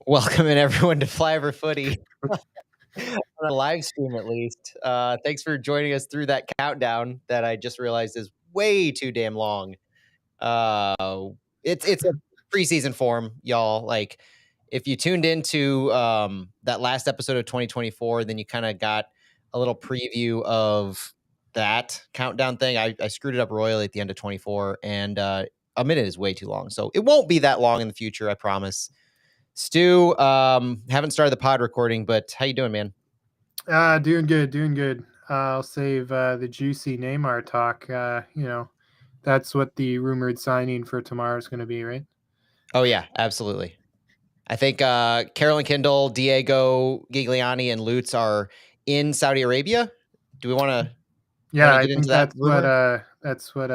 Welcoming everyone to Flyover Footy on a live stream, at least. Thanks for joining us through that countdown that I just realized is way too damn long. It's a preseason form, y'all. Like, if you tuned into that last episode of 2024, then you kind of got a little preview of that countdown thing. I screwed it up royally at the end of 24, and a minute is way too long. So it won't be that long in the future, I promise. Stu, haven't started the pod recording, but how you doing, man? Doing good. I'll save the juicy Neymar talk. That's what the rumored signing for tomorrow is going to be, right? Oh, yeah, absolutely. I think Carolyn Kindle, Diego Gigliani, and Lutz are in Saudi Arabia. Do we want to I get into think that rumor? that's what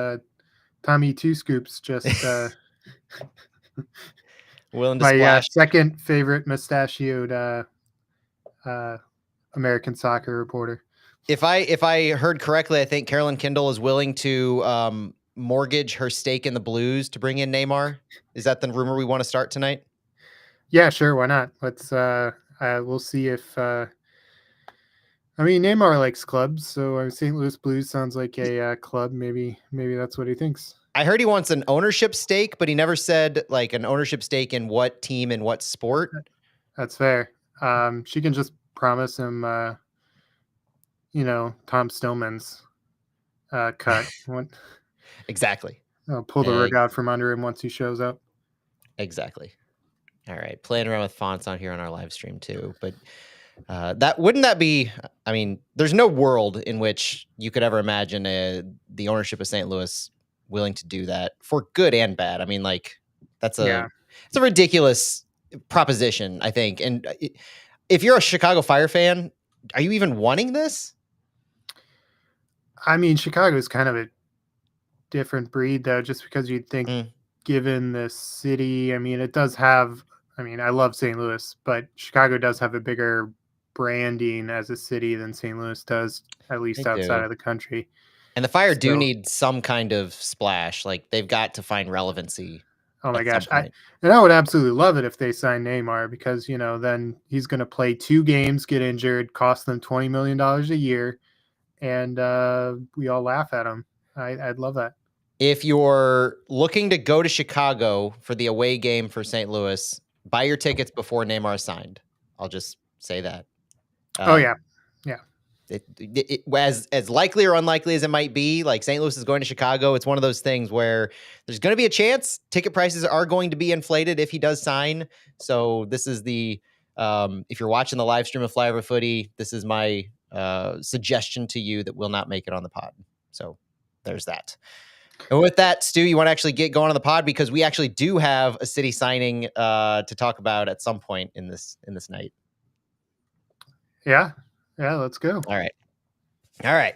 Tommy Two Scoops just Willing to my splash. second favorite mustachioed American soccer reporter. If I heard correctly, I think Carolyn Kindle is willing to mortgage her stake in the Blues to bring in Neymar. Is that the rumor we want to start tonight? Yeah, sure. Why not? Let's. We'll see if. Neymar likes clubs, so St. Louis Blues sounds like a club. Maybe that's what he thinks. I heard he wants an ownership stake, but he never said like an ownership stake in what team and what sport. That's fair. She can just promise him, Tom Stillman's cut. Exactly. I'll pull the rug out from under him once he shows up. Exactly. All right. Playing around with fonts on here on our live stream too. But wouldn't that be, I mean, there's no world in which you could ever imagine the ownership of St. Louis willing to do that for good and bad. I mean, like it's a ridiculous proposition, I think. And if you're a Chicago Fire fan, are you even wanting this? I mean, Chicago is kind of a different breed, though, just because you'd think, given the city, I mean, it does have, I love St. Louis, but Chicago does have a bigger branding as a city than St. Louis does, at least outside of the country. And the Fire do need some kind of splash. Like, they've got to find relevancy. Oh my gosh. I would absolutely love it if they sign Neymar, because, then he's going to play 2 games, get injured, cost them $20 million a year, and we all laugh at him. I'd love that. If you're looking to go to Chicago for the away game for St. Louis, buy your tickets before Neymar signed. I'll just say that. Yeah. As likely or unlikely as it might be, like St. Louis is going to Chicago, it's one of those things where there's going to be a chance ticket prices are going to be inflated if he does sign. So this is the if you're watching the live stream of Flyover Footy, this is my suggestion to you that will not make it on the pod. So there's that. And with that, Stu, you want to actually get going on the pod, because we actually do have a city signing to talk about at some point in this night. Yeah, let's go. All right.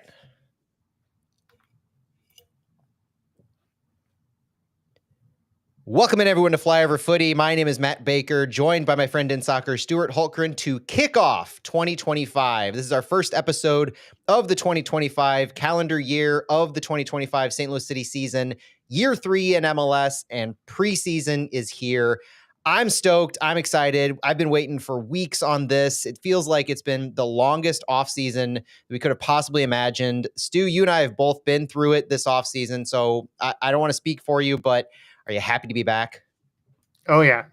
Welcome in, everyone, to Flyover Footy. My name is Matt Baker, joined by my friend in soccer, Stuart Holtgren, to kick off 2025. This is our first episode of the 2025 calendar year of the 2025 St. Louis City season, year 3 in MLS, and preseason is here. I'm stoked. I'm excited. I've been waiting for weeks on this. It feels like it's been the longest offseason we could have possibly imagined. Stu, you and I have both been through it this offseason, so I don't want to speak for you, but are you happy to be back? Oh, yeah.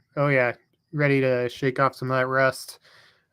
Ready to shake off some of that rust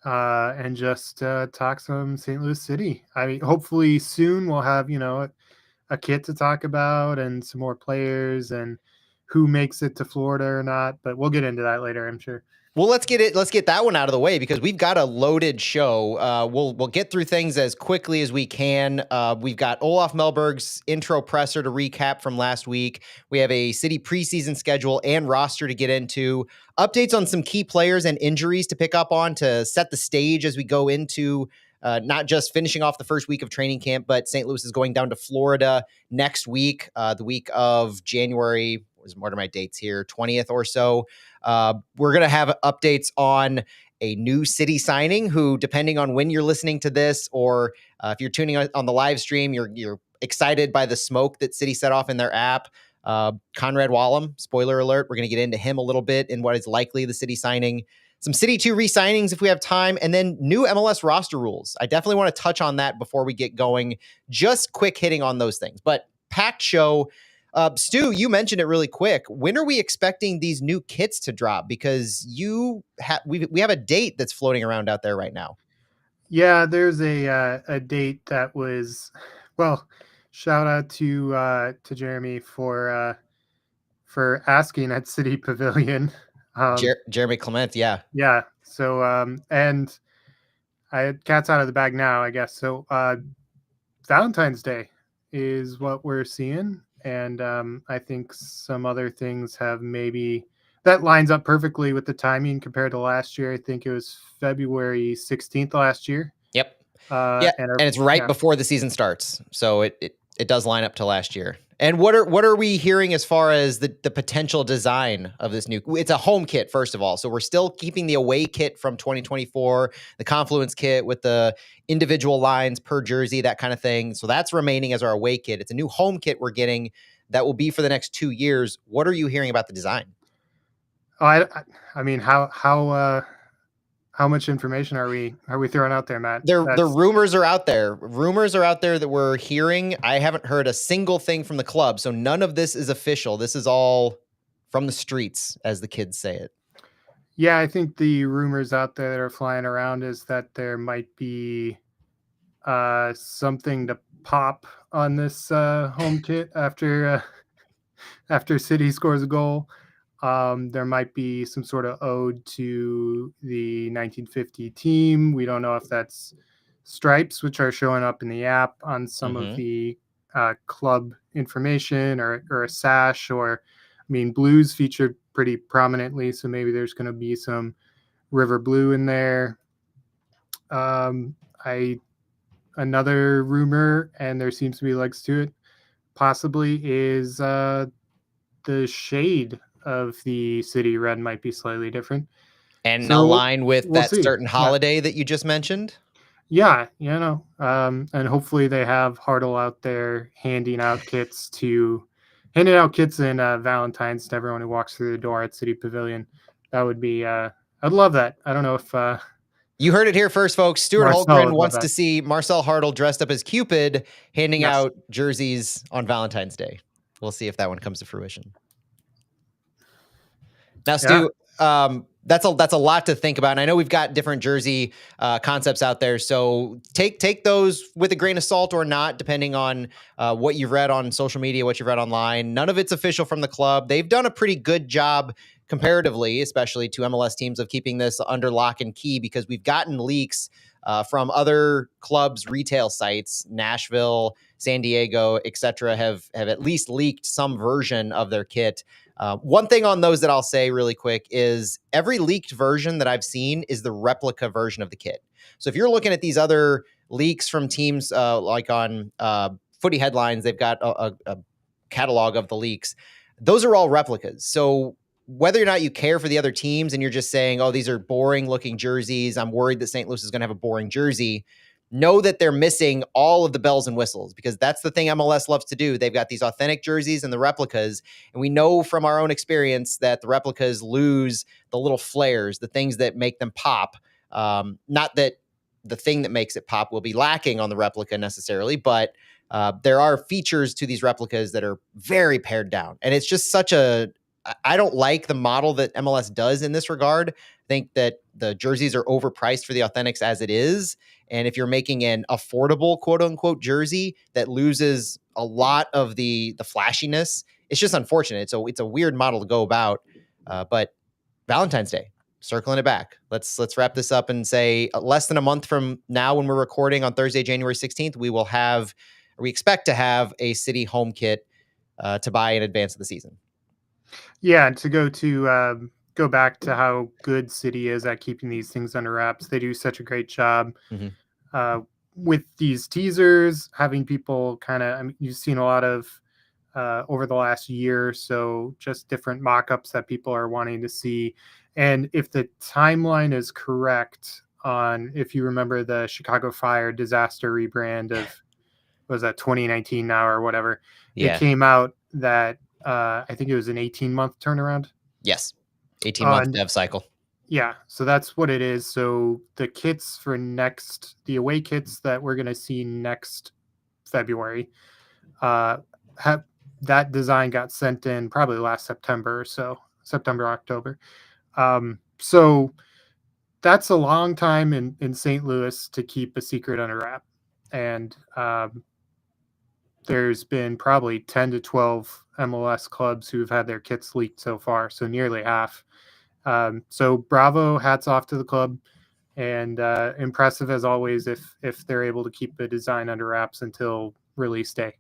and just talk some St. Louis City. I mean, hopefully soon we'll have, a kit to talk about and some more players and who makes it to Florida or not. But we'll get into that later, I'm sure. Well, let's get that one out of the way, because we've got a loaded show. We'll get through things as quickly as we can. We've got Olaf Melberg's intro presser to recap from last week. We have a City preseason schedule and roster to get into. Updates on some key players and injuries to pick up on to set the stage as we go into not just finishing off the first week of training camp, but St. Louis is going down to Florida next week, the week of January. What are my dates here? 20th or so. We're going to have updates on a new city signing who, depending on when you're listening to this, or if you're tuning on the live stream, you're excited by the smoke that City set off in their app. Conrad Wallem, spoiler alert, we're going to get into him a little bit in what is likely the City signing. some City 2 re-signings if we have time, and then new MLS roster rules. I definitely want to touch on that before we get going. Just quick hitting on those things. But packed show. Stu, you mentioned it really quick. When are we expecting these new kits to drop? Because we have a date that's floating around out there right now. Yeah, there's a date that was, well, shout out to Jeremy for asking at City Pavilion. Jeremy Clement, yeah. Yeah. So and cat's out of the bag now, I guess. So Valentine's Day is what we're seeing, and I think some other things have maybe that lines up perfectly with the timing compared to last year. I think it was February 16th last year. Yep. Yeah, and it's right yeah. before the season starts, so it does line up to last year. And what are we hearing as far as the potential design of this new? It's a home kit, first of all, so we're still keeping the away kit from 2024, the Confluence kit with the individual lines per jersey, that kind of thing. So that's remaining as our away kit. It's a new home kit we're getting that will be for the next 2 years. What are you hearing about the design? Oh, I mean, how much information are we throwing out there, Matt? The rumors are out there. Rumors are out there that we're hearing. I haven't heard a single thing from the club, so none of this is official. This is all from the streets, as the kids say it. Yeah, I think the rumors out there that are flying around is that there might be something to pop on this home kit after City scores a goal. There might be some sort of ode to the 1950 team. We don't know if that's stripes, which are showing up in the app on some of the club information, or a sash, or I mean, blues featured pretty prominently, so maybe there's going to be some river blue in there. Another rumor, and there seems to be legs to it, possibly, is the shade of the City red might be slightly different, and so align with we'll that see. certain holiday that you just mentioned. Yeah, and hopefully they have Hartle out there handing out kits in Valentine's to everyone who walks through the door at City Pavilion. That would be I'd love that. I don't know if you heard it here first, folks. Stuart Marcel Holmgren wants to see Marcel Hartle dressed up as Cupid handing out jerseys on Valentine's Day. We'll see if that one comes to fruition. Now, Stu, that's a lot to think about. And I know we've got different jersey concepts out there. So take those with a grain of salt or not, depending on what you've read on social media, what you've read online. None of it's official from the club. They've done a pretty good job comparatively, especially to MLS teams, of keeping this under lock and key, because we've gotten leaks from other clubs' retail sites, Nashville, San Diego, etc., have at least leaked some version of their kit. One thing on those that I'll say really quick is every leaked version that I've seen is the replica version of the kit. So if you're looking at these other leaks from teams like on Footy Headlines, they've got a catalog of the leaks. Those are all replicas. So whether or not you care for the other teams and you're just saying, oh, these are boring looking jerseys, I'm worried that St. Louis is going to have a boring jersey, know that they're missing all of the bells and whistles, because that's the thing MLS loves to do. They've got these authentic jerseys and the replicas, and we know from our own experience that the replicas lose the little flares, the things that make them pop. Not that the thing that makes it pop will be lacking on the replica necessarily, but there are features to these replicas that are very pared down. And it's just I don't like the model that MLS does in this regard. I think that the jerseys are overpriced for the authentics as it is. And if you're making an affordable, quote unquote, jersey that loses a lot of the flashiness, it's just unfortunate. So it's a weird model to go about. But Valentine's Day, circling it back. Let's wrap this up and say less than a month from now, when we're recording on Thursday, January 16th, we expect to have a City home kit to buy in advance of the season. Yeah, to go back to how good City is at keeping these things under wraps. They do such a great job with these teasers, having people kind of, I mean, you've seen a lot of over the last year or so, just different mock-ups that people are wanting to see. And if the timeline is correct on, if you remember the Chicago Fire disaster rebrand of, was that 2019 now or whatever, it came out that I think it was an 18-month turnaround. Yes. 18-month dev cycle. Yeah, so that's what it is. So the kits for the away kits that we're going to see next February, have that design got sent in probably last September, so September, October. So that's a long time in St. Louis to keep a secret under wrap. And there's been probably 10 to 12 MLS clubs who've had their kits leaked so far, so nearly half. So bravo, hats off to the club, and impressive as always if they're able to keep the design under wraps until release day.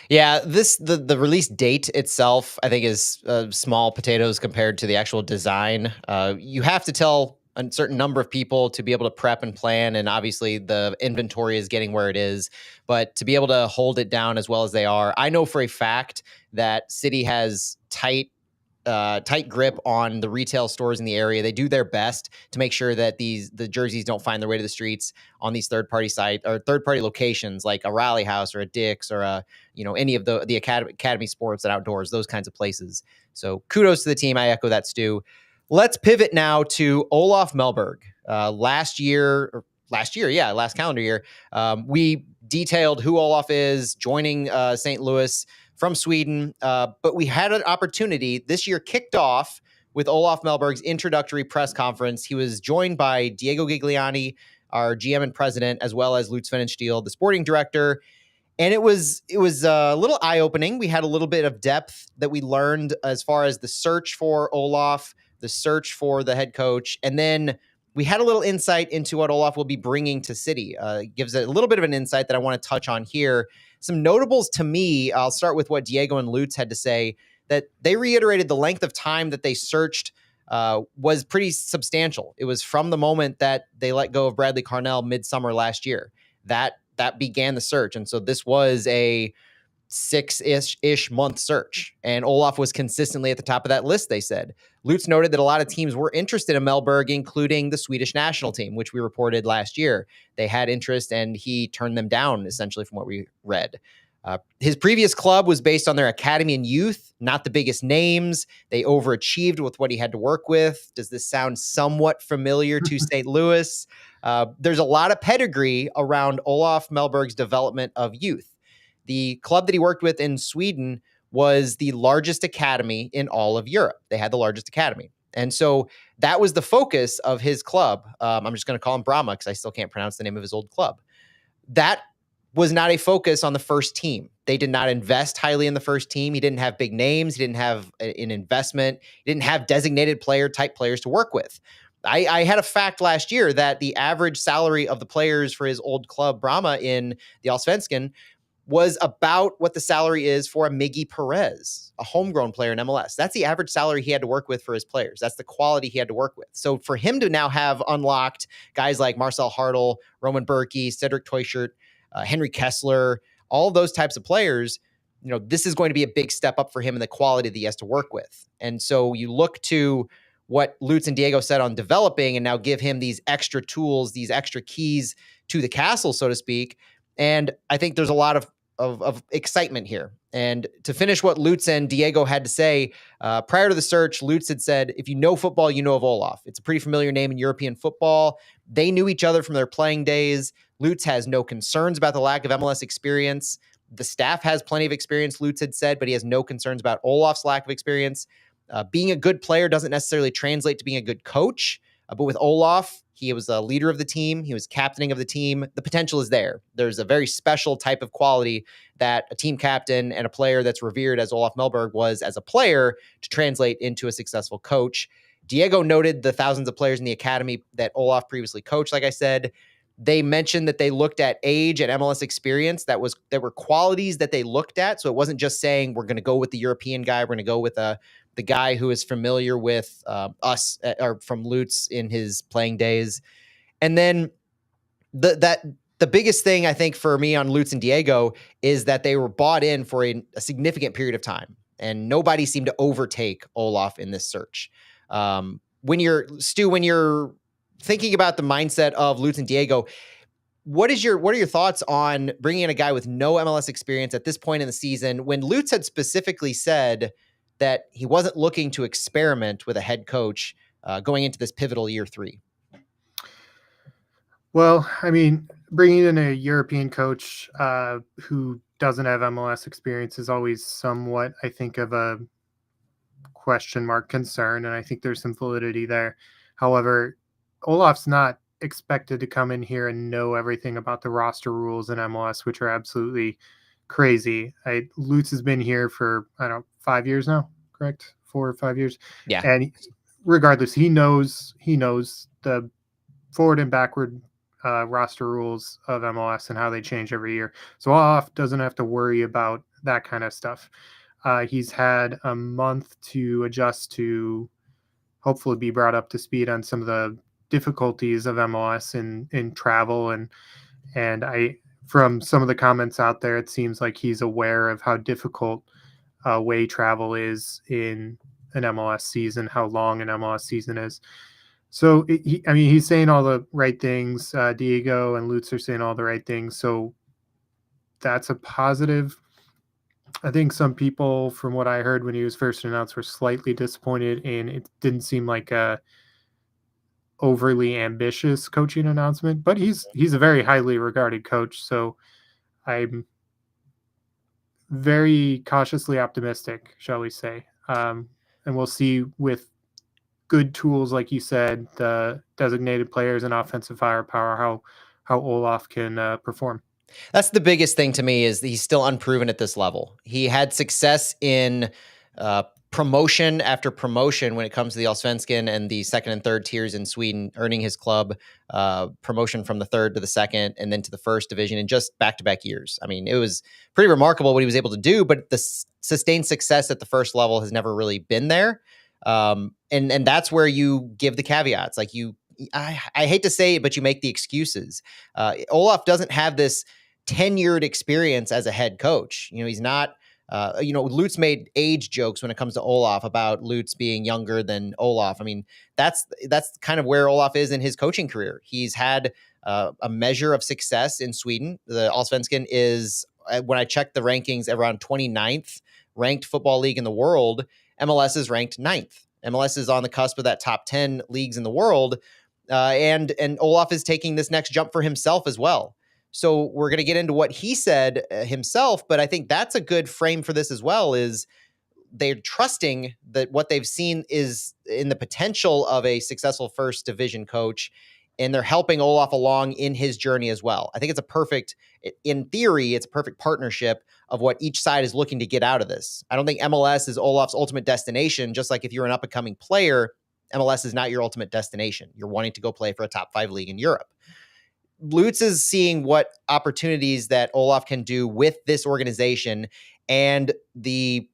Yeah, the release date itself, I think, is small potatoes compared to the actual design. You have to tell a certain number of people to be able to prep and plan, and obviously the inventory is getting where it is. But to be able to hold it down as well as they are, I know for a fact that City has tight grip on the retail stores in the area. They do their best to make sure that the jerseys don't find their way to the streets on these third party site or third party locations like a Rally House or a Dick's or a any of the academy sports and outdoors, those kinds of places. So kudos to the team. I echo that, Stu. Let's pivot now to Olaf Melberg. Last calendar year, we detailed who Olaf is, joining St. Louis from Sweden. But we had an opportunity. This year kicked off with Olaf Melberg's introductory press conference. He was joined by Diego Gigliani, our GM and president, as well as Lutz Pfannenstiel, the sporting director. And it was a little eye-opening. We had a little bit of depth that we learned as far as the search for Olaf, the search for the head coach, and then we had a little insight into what Olaf will be bringing to City. Gives a little bit of an insight that I want to touch on here. Some notables to me, I'll start with what Diego and Lutz had to say, that they reiterated the length of time that they searched was pretty substantial. It was from the moment that they let go of Bradley Carnell midsummer last year. That began the search. And so this was a 6-ish month search. And Olaf was consistently at the top of that list, they said. Lutz noted that a lot of teams were interested in Melberg, including the Swedish national team, which we reported last year. They had interest and he turned them down, essentially, from what we read. His previous club was based on their academy and youth, not the biggest names. They overachieved with what he had to work with. Does this sound somewhat familiar to St. Louis? There's a lot of pedigree around Olaf Melberg's development of youth. The club that he worked with in Sweden was the largest academy in all of Europe. They had the largest academy. And so that was the focus of his club. I'm just going to call him Brahma because I still can't pronounce the name of his old club. That was not a focus on the first team. They did not invest highly in the first team. He didn't have big names. He didn't have an investment. He didn't have designated player type players to work with. I had a fact last year that the average salary of the players for his old club, Brahma, in the Allsvenskan was about what the salary is for a Miggy Perez, a homegrown player in MLS. That's the average salary he had to work with for his players. That's the quality he had to work with. So for him to now have unlocked guys like Marcel Hartl, Roman Berkey, Cedric Teuchert, Henry Kessler, all those types of players, this is going to be a big step up for him in the quality that he has to work with. And so you look to what Lutz and Diego said on developing and now give him these extra tools, these extra keys to the castle, so to speak. And I think there's a lot of excitement here. And to finish what Lutz and Diego had to say, prior to the search, Lutz had said, if you know football, you know of Olaf. It's a pretty familiar name in European football. They knew each other from their playing days. Lutz has no concerns about the lack of MLS experience. The staff has plenty of experience, Lutz had said, but he has no concerns about Olaf's lack of experience. Being a good player doesn't necessarily translate to being a good coach. But with Olaf, he was a leader of the team. He was captaining of the team. The potential is there. There's a very special type of quality that a team captain and a player that's revered as Olaf Melberg was as a player to translate into a successful coach. Diego noted the thousands of players in the academy that Olaf previously coached, like I said. They mentioned that they looked at age and MLS experience. There were qualities that they looked at. So it wasn't just saying we're going to go with the European guy. We're going to go with the guy who is familiar with us or from Lutz in his playing days. And then the biggest thing I think for me on Lutz and Diego is that they were bought in for a significant period of time, and nobody seemed to overtake Olaf in this search. When you're thinking about the mindset of Lutz and Diego, what are your thoughts on bringing in a guy with no MLS experience at this point in the season when Lutz had specifically said that he wasn't looking to experiment with a head coach going into this pivotal year 3? Well, I mean, bringing in a European coach who doesn't have MLS experience is always somewhat, I think, of a question mark concern, and I think there's some validity there. However, Olaf's not expected to come in here and know everything about the roster rules in MLS, which are absolutely crazy. Lutz has been here for, I don't know, 5 years now, correct? 4 or 5 years. Yeah. And regardless, he knows the forward and backward roster rules of MLS and how they change every year. So Olaf doesn't have to worry about that kind of stuff. He's had a month to adjust to, hopefully be brought up to speed on some of the difficulties of MLS in travel. And from some of the comments out there, it seems like he's aware of how difficult away travel is in an MLS season, how long an MLS season is. So, he's saying all the right things. Diego and Lutz are saying all the right things. So that's a positive. I think some people, from what I heard when he was first announced, were slightly disappointed, and it didn't seem like a overly ambitious coaching announcement. But he's a very highly regarded coach, so I'm very cautiously optimistic, shall we say. And we'll see with good tools, like you said, the designated players and offensive firepower, how Olaf can perform. That's the biggest thing to me, is that he's still unproven at this level. He had success in promotion after promotion when it comes to the Allsvenskan and the second and third tiers in Sweden, earning his club promotion from the third to the second and then to the first division in just back-to-back years. I mean, it was pretty remarkable what he was able to do, but the sustained success at the first level has never really been there. And that's where you give the caveats. Like I hate to say it, but you make the excuses. Olaf doesn't have this tenured experience as a head coach. He's not, Lutz made age jokes when it comes to Olaf about Lutz being younger than Olaf. I mean, that's kind of where Olaf is in his coaching career. He's had a measure of success in Sweden. The Allsvenskan is, when I checked the rankings, around 29th ranked football league in the world. MLS is ranked 9th. MLS is on the cusp of that top 10 leagues in the world. And Olaf is taking this next jump for himself as well. So we're going to get into what he said himself, but I think that's a good frame for this as well, is they're trusting that what they've seen is in the potential of a successful first division coach, and they're helping Olaf along in his journey as well. I think in theory, it's a perfect partnership of what each side is looking to get out of this. I don't think MLS is Olaf's ultimate destination. Just like if you're an up-and-coming player, MLS is not your ultimate destination. You're wanting to go play for a top 5 league in Europe. Lutz is seeing what opportunities that Olaf can do with this organization, and the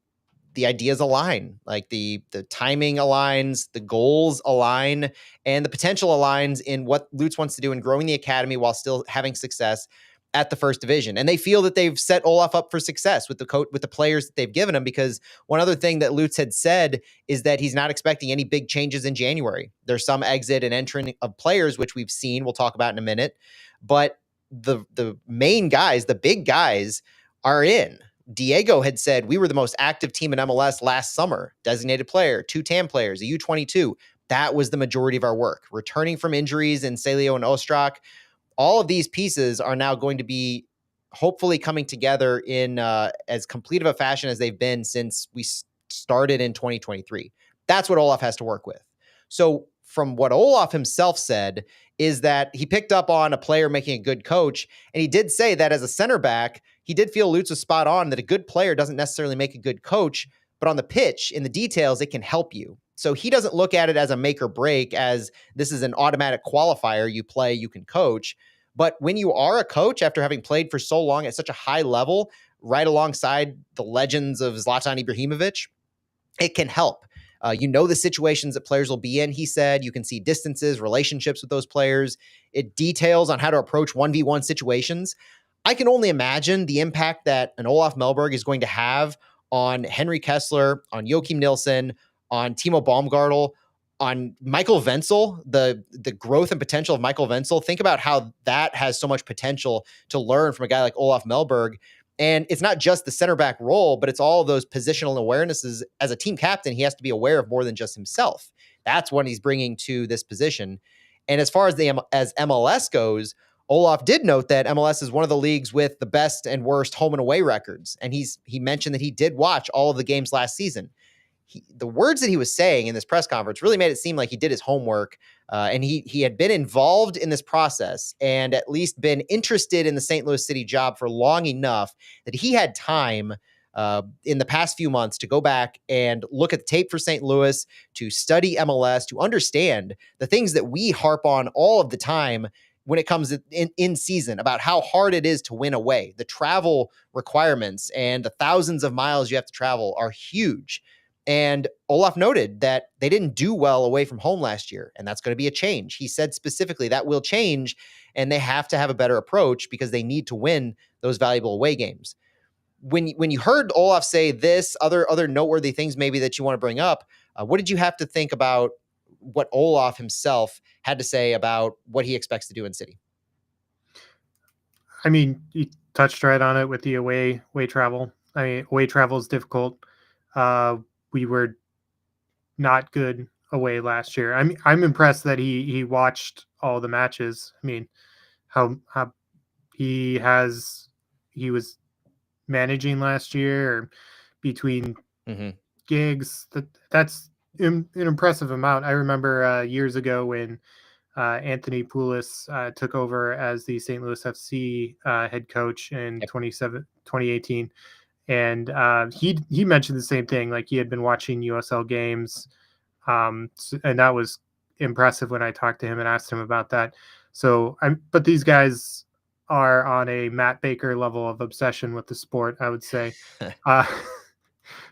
ideas align. Like the timing aligns, the goals align, and the potential aligns in what Lutz wants to do in growing the academy while still having success at the first division. And they feel that they've set Olaf up for success with the players that they've given him, because one other thing that Lutz had said is that he's not expecting any big changes in January. There's some exit and entering of players, which we've seen, we'll talk about in a minute, but the main guys, the big guys, are in. Diego had said, we were the most active team in MLS last summer. Designated player, 2 TAM players, a U22. That was the majority of our work. Returning from injuries in Celio and Ostrak, all of these pieces are now going to be hopefully coming together in as complete of a fashion as they've been since we started in 2023. That's what Olaf has to work with. So from what Olaf himself said is that he picked up on a player making a good coach, and he did say that as a center back, he did feel Lutz was spot on, that a good player doesn't necessarily make a good coach, but on the pitch, in the details, it can help you. So he doesn't look at it as a make or break, as this is an automatic qualifier. You play, you can coach. But when you are a coach, after having played for so long at such a high level, right alongside the legends of Zlatan Ibrahimovic, it can help. The situations that players will be in, he said. You can see distances, relationships with those players. It details on how to approach 1v1 situations. I can only imagine the impact that an Olaf Melberg is going to have on Henry Kessler, on Joachim Nilsson, on Timo Baumgartel, on Michael Wenzel, the growth and potential of Michael Wenzel. Think about how that has so much potential to learn from a guy like Olaf Melberg. And it's not just the center back role, but it's all of those positional awarenesses. As a team captain, he has to be aware of more than just himself. That's what he's bringing to this position. And as far as as MLS goes, Olaf did note that MLS is one of the leagues with the best and worst home and away records. And he mentioned that he did watch all of the games last season. The words that he was saying in this press conference really made it seem like he did his homework, and he had been involved in this process and at least been interested in the St. Louis City job for long enough that he had time in the past few months to go back and look at the tape for St. Louis, to study MLS, to understand the things that we harp on all of the time when it comes in season about how hard it is to win away. The travel requirements and the thousands of miles you have to travel are huge. And Olaf noted that they didn't do well away from home last year, and that's going to be a change. He said specifically that will change, and they have to have a better approach because they need to win those valuable away games. When you heard Olaf say this, other noteworthy things maybe that you want to bring up, what did you have to think about what Olaf himself had to say about what he expects to do in City? I mean, you touched right on it with the away travel. I mean, away travel is difficult. We were not good away last year. I'm impressed that he watched all the matches. I mean, how he was managing last year or between gigs. That's an impressive amount. I remember years ago when Anthony Poulos took over as the St. Louis FC head coach in 2018. And he mentioned the same thing, like he had been watching USL games. And that was impressive when I talked to him and asked him about that. So but these guys are on a Matt Baker level of obsession with the sport, I would say.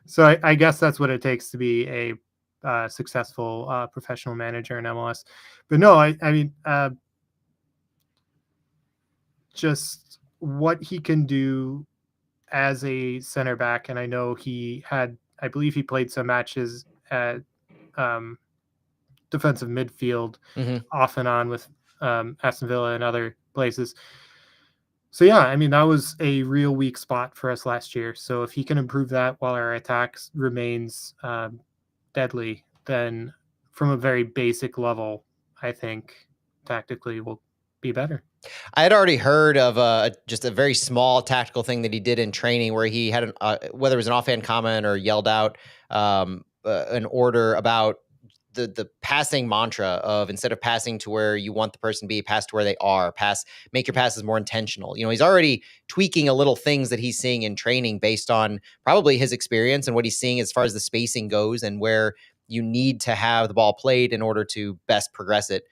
So I guess that's what it takes to be a successful professional manager in MLS. But no, I mean, just what he can do as a center back. And I know I believe he played some matches at defensive midfield off and on with Aston Villa and other places. So yeah, I mean, that was a real weak spot for us last year. So if he can improve that while our attacks remains deadly, then from a very basic level, I think tactically will be better. I had already heard of just a very small tactical thing that he did in training where he had whether it was an offhand comment or yelled out an order about the passing mantra of, instead of passing to where you want the person to be, pass to where they are, make your passes more intentional. He's already tweaking a little things that he's seeing in training based on probably his experience and what he's seeing as far as the spacing goes and where you need to have the ball played in order to best progress it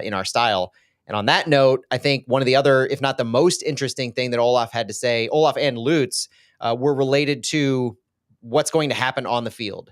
in our style. And on that note, I think one of the other, if not the most interesting thing that Olaf had to say, Olaf and Lutz, were related to what's going to happen on the field.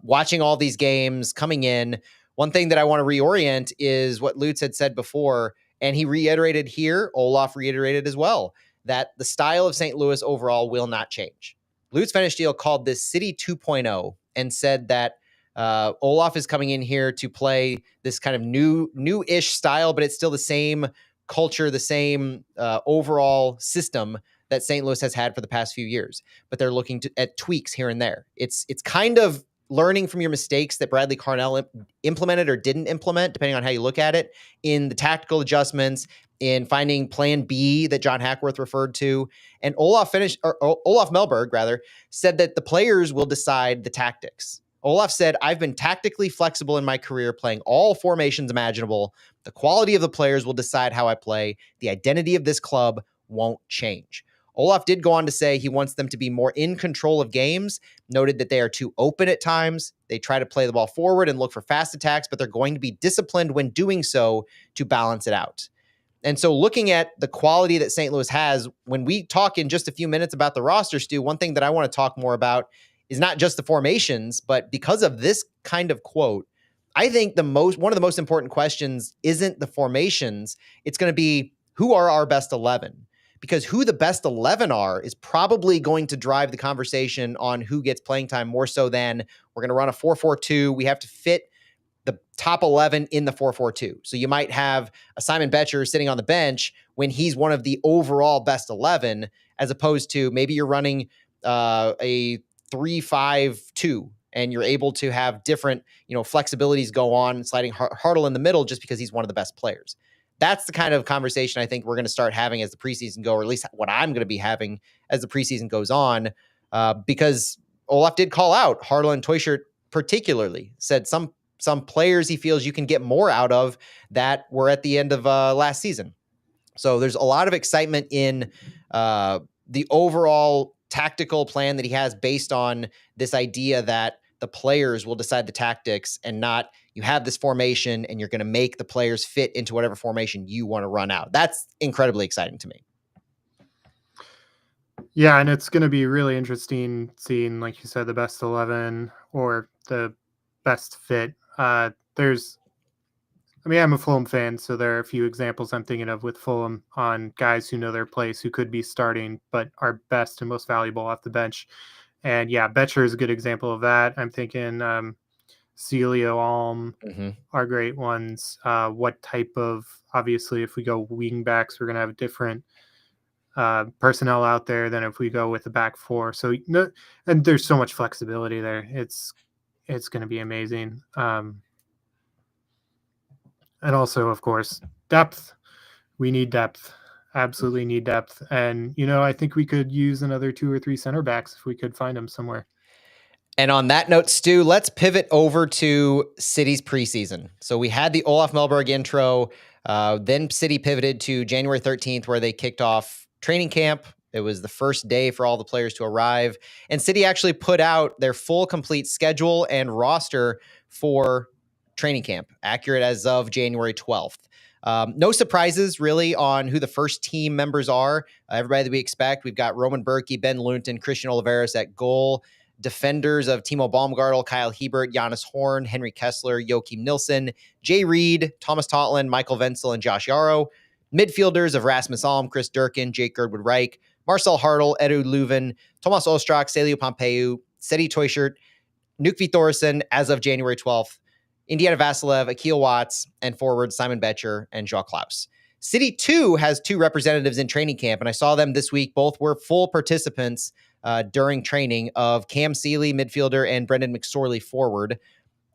Watching all these games coming in, one thing that I want to reorient is what Lutz had said before, and he reiterated here, Olaf reiterated as well, that the style of St. Louis overall will not change. Lutz Pfannenstiel called this City 2.0 and said that Olaf is coming in here to play this kind of new-ish style, but it's still the same culture, the same overall system that St. Louis has had for the past few years. But they're looking at tweaks here and there. It's kind of learning from your mistakes that Bradley Carnell implemented or didn't implement, depending on how you look at it, in the tactical adjustments, in finding plan B that John Hackworth referred to. And Olaf Melberg, rather, said that the players will decide the tactics. Olaf said, I've been tactically flexible in my career, playing all formations imaginable. The quality of the players will decide how I play. The identity of this club won't change. Olaf did go on to say he wants them to be more in control of games, noted that they are too open at times. They try to play the ball forward and look for fast attacks, but they're going to be disciplined when doing so to balance it out. And so looking at the quality that St. Louis has, when we talk in just a few minutes about the roster, Stu, one thing that I want to talk more about is not just the formations, but because of this kind of quote, I think one of the most important questions isn't the formations. It's going to be, who are our best 11? Because who the best 11 are is probably going to drive the conversation on who gets playing time more so than we're going to run a 4-4-2. We have to fit the top 11 in the 4-4-2. So you might have a Simon Betcher sitting on the bench when he's one of the overall best 11, as opposed to maybe you're running a 3-5-2 and you're able to have different, flexibilities go on, sliding Hartle in the middle just because he's one of the best players. That's the kind of conversation I think we're going to start having as the preseason go, or at least what I'm going to be having as the preseason goes on, because Olaf did call out Hartle and Teuscher particularly, said some players he feels you can get more out of that were at the end of last season. So there's a lot of excitement in the overall tactical plan that he has based on this idea that the players will decide the tactics and not you have this formation and you're going to make the players fit into whatever formation you want to run out. That's incredibly exciting to me. Yeah, and it's going to be really interesting seeing, like you said, the best 11 or the best fit. I'm a Fulham fan, so there are a few examples I'm thinking of with Fulham on guys who know their place, who could be starting, but are best and most valuable off the bench. And yeah, Betcher is a good example of that. I'm thinking Celio, Alm are great ones. What type of, obviously, if we go wing backs, we're going to have different personnel out there than if we go with the back four. So, and there's so much flexibility there. It's going to be amazing. And also, of course, depth. We need depth. Absolutely need depth. And, I think we could use another 2 or 3 center backs if we could find them somewhere. And on that note, Stu, let's pivot over to City's preseason. So we had the Olaf Melberg intro. Then City pivoted to January 13th, where they kicked off training camp. It was the first day for all the players to arrive. And City actually put out their full complete schedule and roster for training camp, accurate as of January 12th. No surprises really on who the first team members are. Everybody that we expect. We've got Roman Berkey, Ben Lunton, Christian Oliveras at goal. Defenders of Timo Baumgartel, Kyle Hebert, Jonas Horn, Henry Kessler, Joachim Nilsson, Jay Reed, Thomas Totland, Michael Wenzel, and Josh Yarrow. Midfielders of Rasmus Alm, Chris Durkin, Jake Girdwood Reich, Marcel Hartle, Edu Leuven, Tomas Ostrak, Celio Pompeu, Seti Teuscher, Nukvi Thoresen as of January 12th, Indiana Vasilev, Akil Watts, and forwards Simon Betcher and Jacques Klaus. City 2 has 2 representatives in training camp, and I saw them this week. Both were full participants during training of Cam Seeley, midfielder, and Brendan McSorley, forward.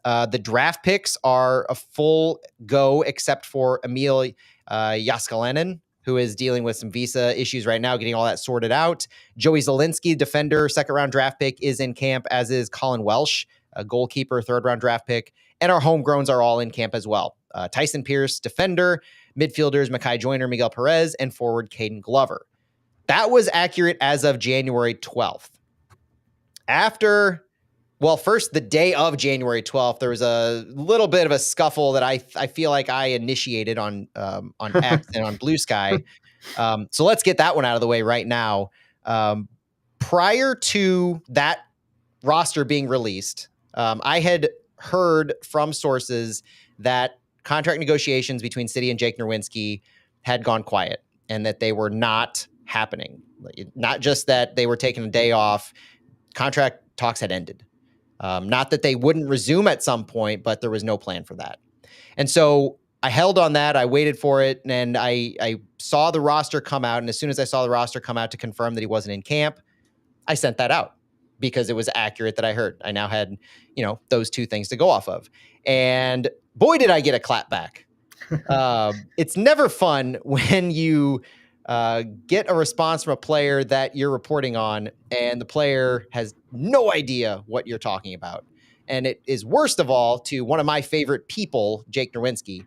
The draft picks are a full go, except for Emil Jaskalainen, who is dealing with some visa issues right now, getting all that sorted out. Joey Zielinski, defender, second-round draft pick, is in camp, as is Colin Welsh, a goalkeeper, third-round draft pick. And our homegrowns are all in camp as well. Tyson Pierce, defender, midfielders, Mackay Joyner, Miguel Perez, and forward Caden Glover. That was accurate as of January 12th. First, the day of January 12th, there was a little bit of a scuffle that I feel like I initiated on X and on Blue Sky. So let's get that one out of the way right now. Prior to that roster being released, I had heard from sources that contract negotiations between City and Jake Nerwinski had gone quiet and that they were not happening. Not just that they were taking a day off, contract talks had ended. Not that they wouldn't resume at some point, but there was no plan for that. And so I held on that. I waited for it, and I saw the roster come out. And as soon as I saw the roster come out to confirm that he wasn't in camp, I sent that out because it was accurate that I heard. I now had, those 2 things to go off of. And boy, did I get a clap back. It's never fun when you get a response from a player that you're reporting on and the player has no idea what you're talking about. And it is worst of all to one of my favorite people, Jake Nerwinski.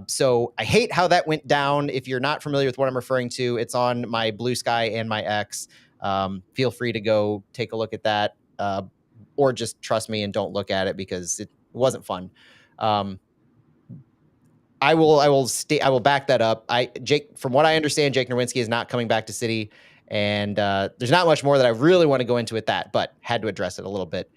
So I hate how that went down. If you're not familiar with what I'm referring to, it's on my Blue Sky and my X. Feel free to go take a look at that, or just trust me and don't look at it because it wasn't fun. I will back that up. Jake, from what I understand, Jake Nerwinski is not coming back to City, and there's not much more that I really want to go into with that, but had to address it a little bit.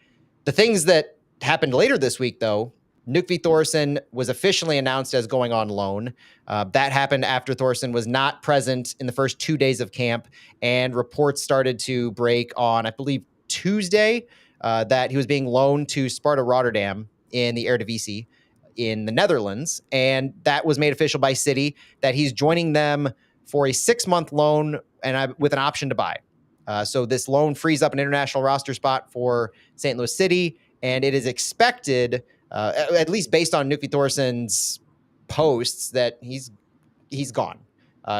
The things that happened later this week, though, Nukvi Thoresen was officially announced as going on loan. That happened after Thoresen was not present in the first 2 days of camp, and reports started to break on, I believe, Tuesday, that he was being loaned to Sparta Rotterdam in the Eredivisie in the Netherlands, and that was made official by City that he's joining them for a 6-month loan and with an option to buy. So this loan frees up an international roster spot for St. Louis City, and it is expected, at least based on Nuki Thorson's posts, that he's gone.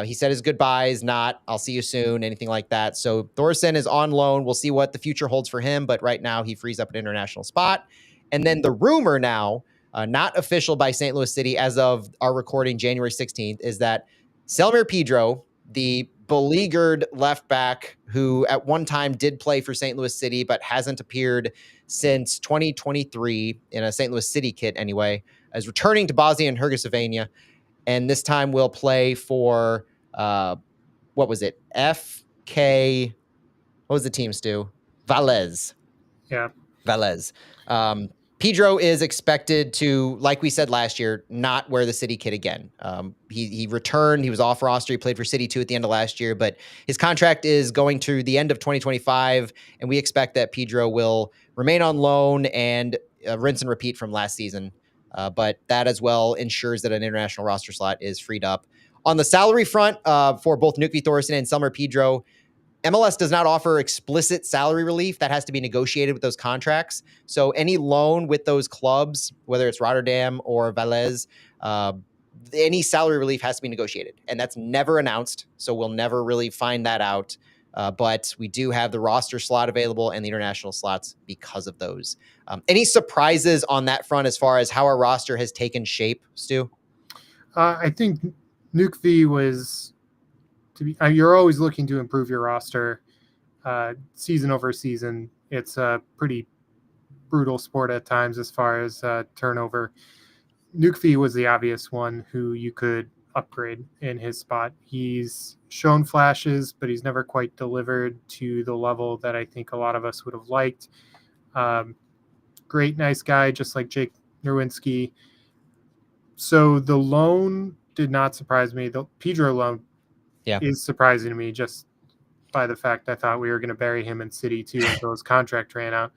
He said his goodbyes, not "I'll see you soon," anything like that. So Thorson is on loan. We'll see what the future holds for him, but right now he frees up an international spot. And then the rumor now, not official by St. Louis City as of our recording January 16th, is that Selmir Pedro, the beleaguered left back who at one time did play for St. Louis City but hasn't appeared since 2023 in a St. Louis City kit anyway, is returning to Bosnia and Herzegovina. And this time we'll play for, what was it? FK, what was the team, Stu? Valles. Yeah. Valles. Pedro is expected to, like we said last year, not wear the City kit again. He returned. He was off roster. He played for City 2 at the end of last year, but his contract is going to the end of 2025, and we expect that Pedro will remain on loan and rinse and repeat from last season. But that as well ensures that an international roster slot is freed up. On the salary front, for both Nuki Thorson and Selmir Pedro, MLS does not offer explicit salary relief. That has to be negotiated with those contracts. So any loan with those clubs, whether it's Rotterdam or Valles, any salary relief has to be negotiated. And that's never announced. So we'll never really find that out. But we do have the roster slot available and the international slots because of those. Any surprises on that front as far as how our roster has taken shape, Stu? I think Nukvi was... you're always looking to improve your roster season over season. It's a pretty brutal sport at times as far as turnover. Nukvi was the obvious one who you could upgrade in his spot. He's shown flashes, but he's never quite delivered to the level that I think a lot of us would have liked. Great, nice guy, just like Jake Nerwinski. So the loan did not surprise me. The Pedro loan is surprising to me just by the fact I thought we were going to bury him in City 2 until his contract ran out.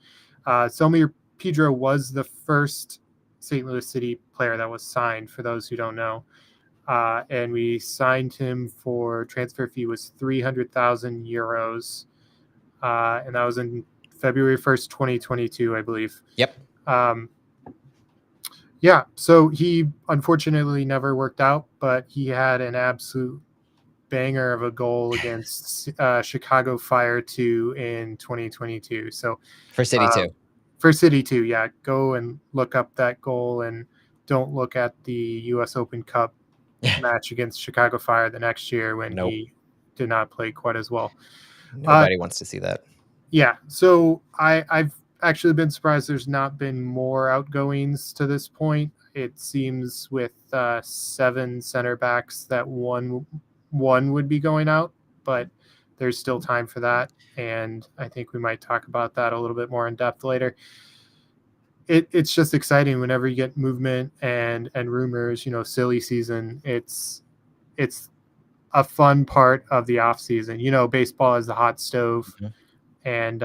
Selmir Pedro was the first St. Louis City player that was signed, for those who don't know. And we signed him for transfer fee was 300,000 euros. And that was in February 1st, 2022, I believe. Yep. Yeah, so he unfortunately never worked out, but he had an absolute banger of a goal against Chicago Fire 2 in 2022. So for City 2. For City 2, yeah. Go and look up that goal and don't look at the U.S. Open Cup match against Chicago Fire the next year when he did not play quite as well. Nobody wants to see that. Yeah, so I've actually been surprised there's not been more outgoings to this point. It seems with 7 center backs that one would be going out, but there's still time for that, and I think we might talk about that a little bit more in depth later. It's just exciting whenever you get movement and rumors. Silly season. It's a fun part of the off season. Baseball is the hot stove, and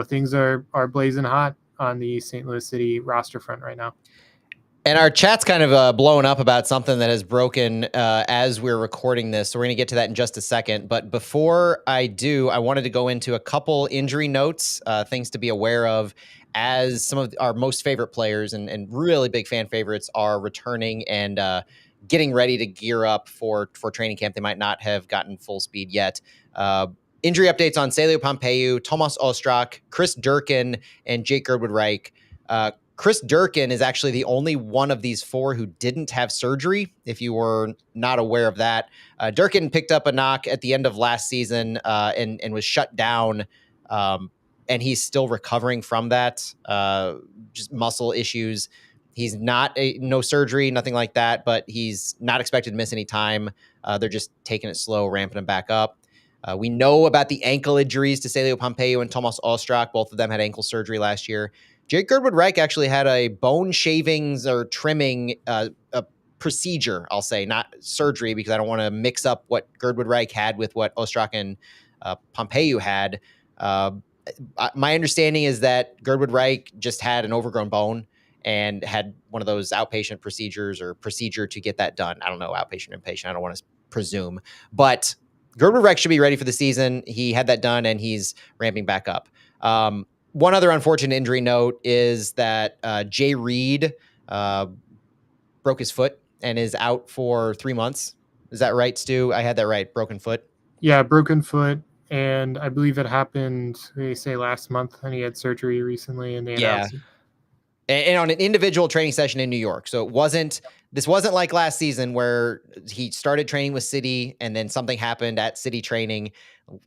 things are blazing hot on the St. Louis City roster front right now. And our chat's kind of blowing up about something that has broken as we're recording this. So we're going to get to that in just a second. But before I do, I wanted to go into a couple injury notes, things to be aware of as some of our most favorite players and really big fan favorites are returning and getting ready to gear up for training camp. They might not have gotten full speed yet. Injury updates on Celio Pompeu, Tomas Ostrak, Chris Durkin, and Jake Girdwood-Reich. Chris Durkin is actually the only one of these 4 who didn't have surgery, if you were not aware of that. Durkin picked up a knock at the end of last season and was shut down, and he's still recovering from that, just muscle issues. He's no surgery, nothing like that, but he's not expected to miss any time. They're just taking it slow, ramping him back up. We know about the ankle injuries to Celio Pompeu and Tomas Ostrak. Both of them had ankle surgery last year. Jake Girdwood-Reich actually had a bone shavings or trimming a procedure, I'll say, not surgery, because I don't want to mix up what Girdwood-Reich had with what Ostrak and Pompeu had. My understanding is that Girdwood-Reich just had an overgrown bone and had one of those outpatient procedures or procedure to get that done. I don't know, outpatient, inpatient. I don't want to presume. But Gerber Rex should be ready for the season. He had that done, and he's ramping back up. One other unfortunate injury note is that Jay Reed broke his foot and is out for 3 months. Is that right, Stu? I had that right. Broken foot. Yeah, broken foot, and I believe it happened. They say last month, and he had surgery recently, and they announced it. And on an individual training session in New York. So this wasn't like last season where he started training with City and then something happened at City training.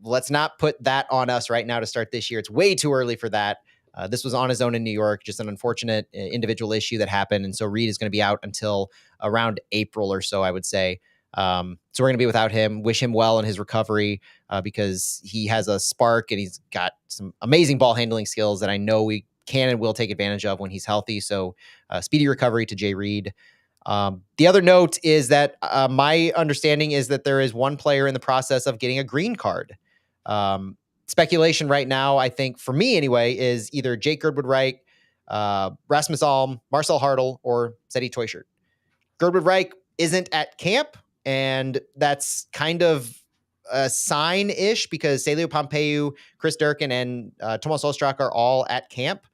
Let's not put that on us right now to start this year. It's way too early for that. This was on his own in New York, just an unfortunate individual issue that happened. And so Reed is going to be out until around April or so, I would say. So we're going to be without him. Wish him well in his recovery because he has a spark and he's got some amazing ball handling skills that I know we can and will take advantage of when he's healthy. So speedy recovery to Jay Reed. The other note is that my understanding is that there is one player in the process of getting a green card. Speculation right now, I think, for me anyway, is either Jake Girdwood-Reich, Rasmus Alm, Marcel Hartl, or Seti Toyshirt. Girdwood-Reich isn't at camp, and that's kind of a sign-ish because Celio Pompeu, Chris Durkin, and Tomas Ostrak are all at camp,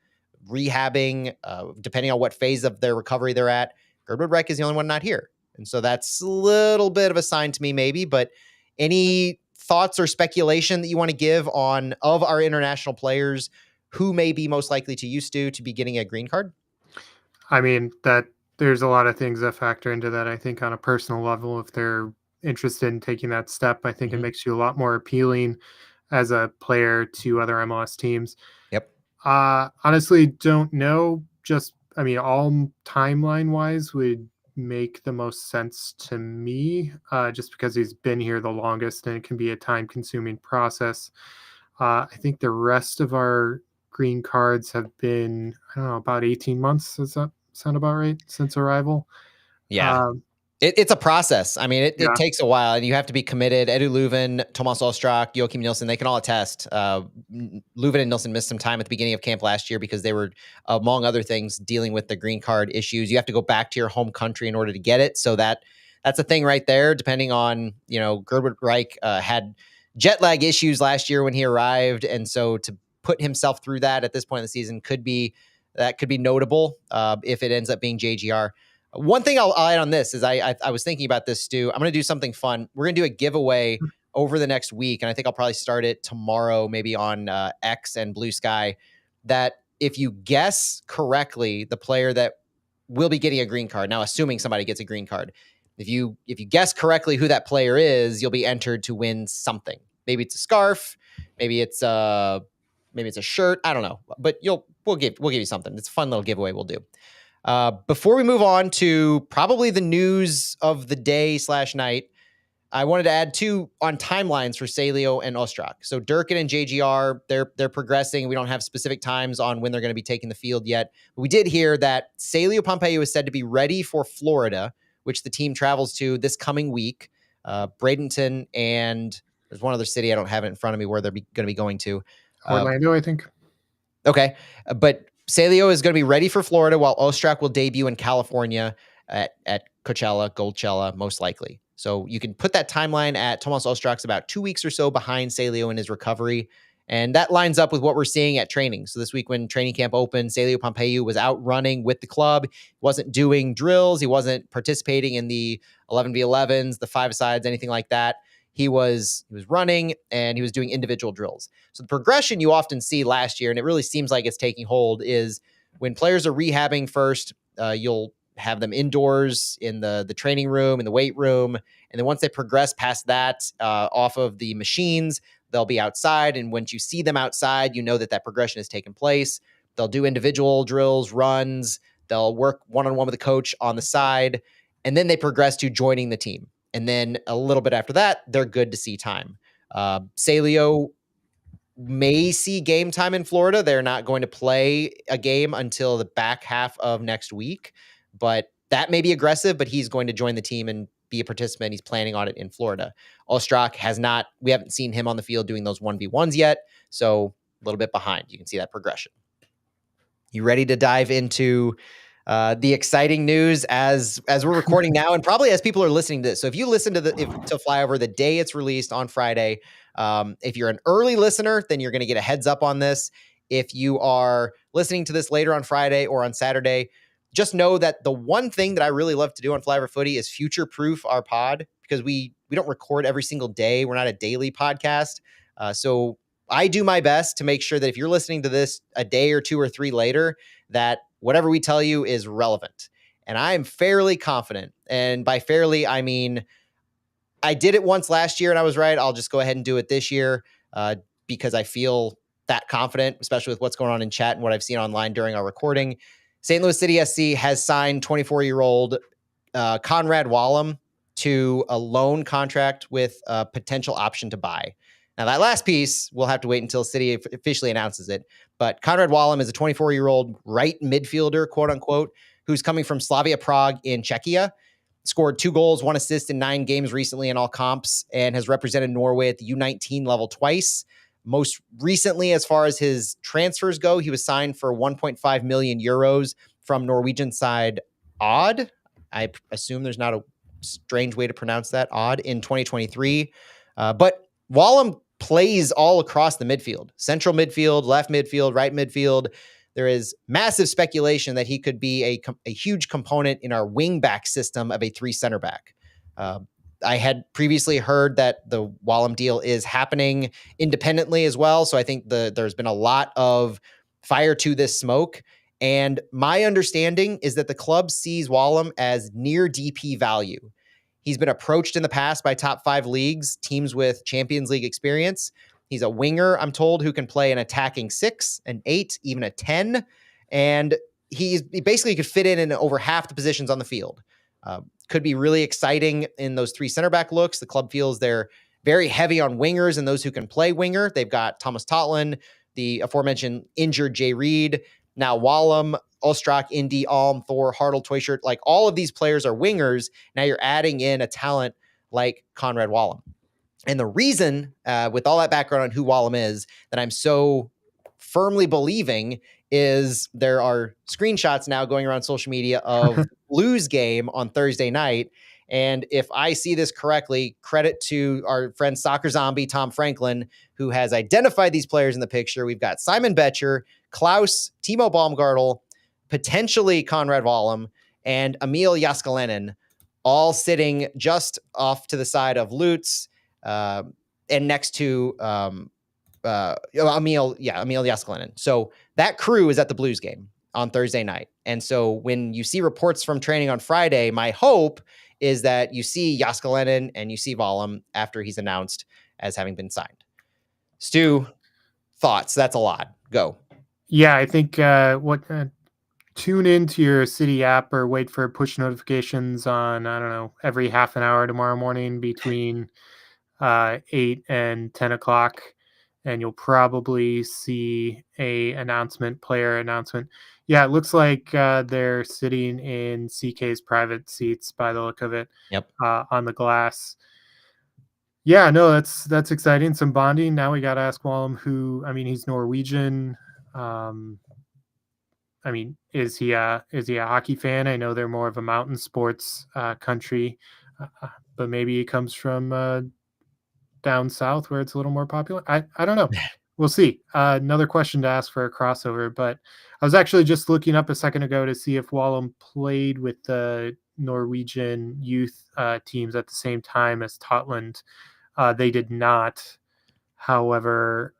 rehabbing, depending on what phase of their recovery they're at. Girdwood-Reich is the only one not here. And so that's a little bit of a sign to me, maybe. But any thoughts or speculation that you want to give on of our international players who may be most likely to use to be getting a green card? I mean, that there's a lot of things that factor into that. I think on a personal level, if they're interested in taking that step, I think it makes you a lot more appealing as a player to other MLS teams. Yep. Honestly, don't know. I mean, all timeline wise would make the most sense to me, just because he's been here the longest and it can be a time consuming process. I think the rest of our green cards have been, I don't know, about 18 months. Does that sound about right since arrival? Yeah. It's a process. I mean, it takes a while, and you have to be committed. Edu Leuven, Tomas Ostrak, Joachim Nielsen, they can all attest. Leuven and Nielsen missed some time at the beginning of camp last year because they were, among other things, dealing with the green card issues. You have to go back to your home country in order to get it. So that's a thing right there, depending on, Girdwood-Reich had jet lag issues last year when he arrived. And so to put himself through that at this point in the season could be notable if it ends up being JGR. One thing I'll add on this is I was thinking about this, Stu. I'm going to do something fun. We're going to do a giveaway over the next week, and I think I'll probably start it tomorrow, maybe on X and Blue Sky, that if you guess correctly the player that will be getting a green card, now assuming somebody gets a green card, if you guess correctly who that player is, you'll be entered to win something. Maybe it's a scarf, maybe it's a shirt. I don't know, but we'll give you something. It's a fun little giveaway we'll do. Before we move on to probably the news of the day / night, I wanted to add two on timelines for Celio and Ostrak. So Durkin and JGR, they're progressing. We don't have specific times on when they're going to be taking the field yet. But we did hear that Celio Pompeu is said to be ready for Florida, which the team travels to this coming week. Bradenton, and there's one other city I don't have it in front of me where they're going to be going to. Orlando, I think. Okay, but Celio is going to be ready for Florida, while Ostrak will debut in California at Coachella, Goldchella, most likely. So you can put that timeline at Tomas Ostrak's about 2 weeks or so behind Celio in his recovery. And that lines up with what we're seeing at training. So this week when training camp opened, Celio Pompeu was out running with the club, wasn't doing drills. He wasn't participating in the 11v11s, the five sides, anything like that. He was running and he was doing individual drills. So the progression you often see last year, and it really seems like it's taking hold, is when players are rehabbing first, you'll have them indoors in the training room, in the weight room. And then once they progress past that, off of the machines, they'll be outside. And once you see them outside, you know that progression has taken place. They'll do individual drills, runs. They'll work one-on-one with the coach on the side. And then they progress to joining the team. And then a little bit after that, they're good to see time. Celio may see game time in Florida. They're not going to play a game until the back half of next week. But that may be aggressive, but he's going to join the team and be a participant. He's planning on it in Florida. Ostrak has not, we haven't seen him on the field doing those 1v1s yet. So a little bit behind. You can see that progression. You ready to dive into the exciting news as we're recording now, and probably as people are listening to this. So if you listen to to Flyover the day it's released on Friday, if you're an early listener, then you're going to get a heads up on this. If you are listening to this later on Friday or on Saturday, just know that the one thing that I really love to do on Flyover Footy is future proof our pod, because we don't record every single day. We're not a daily podcast. So I do my best to make sure that if you're listening to this a day or two or three later, that whatever we tell you is relevant. And I am fairly confident. And by fairly, I mean, I did it once last year and I was right. I'll just go ahead and do it this year because I feel that confident, especially with what's going on in chat and what I've seen online during our recording. St. Louis City SC has signed 24-year-old Conrad Wallem to a loan contract with a potential option to buy. Now, that last piece, we'll have to wait until City officially announces it. But Conrad Wallem is a 24-year-old right midfielder, quote unquote, who's coming from Slavia Prague in Czechia. Scored 2 goals, 1 assist in 9 games recently in all comps, and has represented Norway at the U19 level twice. Most recently, as far as his transfers go, he was signed for 1.5 million euros from Norwegian side Odd. I assume there's not a strange way to pronounce that, Odd, in 2023. But Wallem plays all across the midfield, central midfield, left midfield, right midfield. There is massive speculation that he could be a huge component in our wing back system of a 3 center back. I had previously heard that the Wallem deal is happening independently as well. So I think there's been a lot of fire to this smoke. And my understanding is that the club sees Wallem as near DP value. He's been approached in the past by top 5 leagues, teams with Champions League experience. He's a winger, I'm told, who can play an attacking 6, an 8, even a 10. And he basically could fit in over half the positions on the field. Could be really exciting in those 3 center back looks. The club feels they're very heavy on wingers and those who can play winger. They've got Thomas Totland, the aforementioned injured Jay Reid, now Wallem, Ostrak, Indy, Alm, Thor, Hartle, Toyshirt. Like, all of these players are wingers. Now you're adding in a talent like Conrad Wallem. And the reason, with all that background on who Wallem is, that I'm so firmly believing is there are screenshots now going around social media of Blues game on Thursday night. And if I see this correctly, credit to our friend Soccer Zombie, Tom Franklin, who has identified these players in the picture. We've got Simon Betcher, Klaus, Timo Baumgartel, potentially Conrad Wallem, and Emil Jaskalainen, all sitting just off to the side of Lutz and next to Emil Jaskalainen. So that crew is at the Blues game on Thursday night. And so when you see reports from training on Friday, my hope is that you see Jaskalainen and you see Wallem after he's announced as having been signed. Stu, thoughts? That's a lot. Go. Yeah, I think tune into your City app or wait for push notifications on, I don't know, every half an hour tomorrow morning between 8 and 10 o'clock. And you'll probably see player announcement. Yeah, it looks like they're sitting in CK's private seats by the look of it. Yep. On the glass. Yeah, no, that's exciting. Some bonding. Now we got to ask Wallem he's Norwegian. Is he a hockey fan? I know they're more of a mountain sports country, but maybe he comes from down south where it's a little more popular. I don't know. We'll see. Another question to ask for a crossover, but I was actually just looking up a second ago to see if Wallem played with the Norwegian youth teams at the same time as Totland. They did not. However,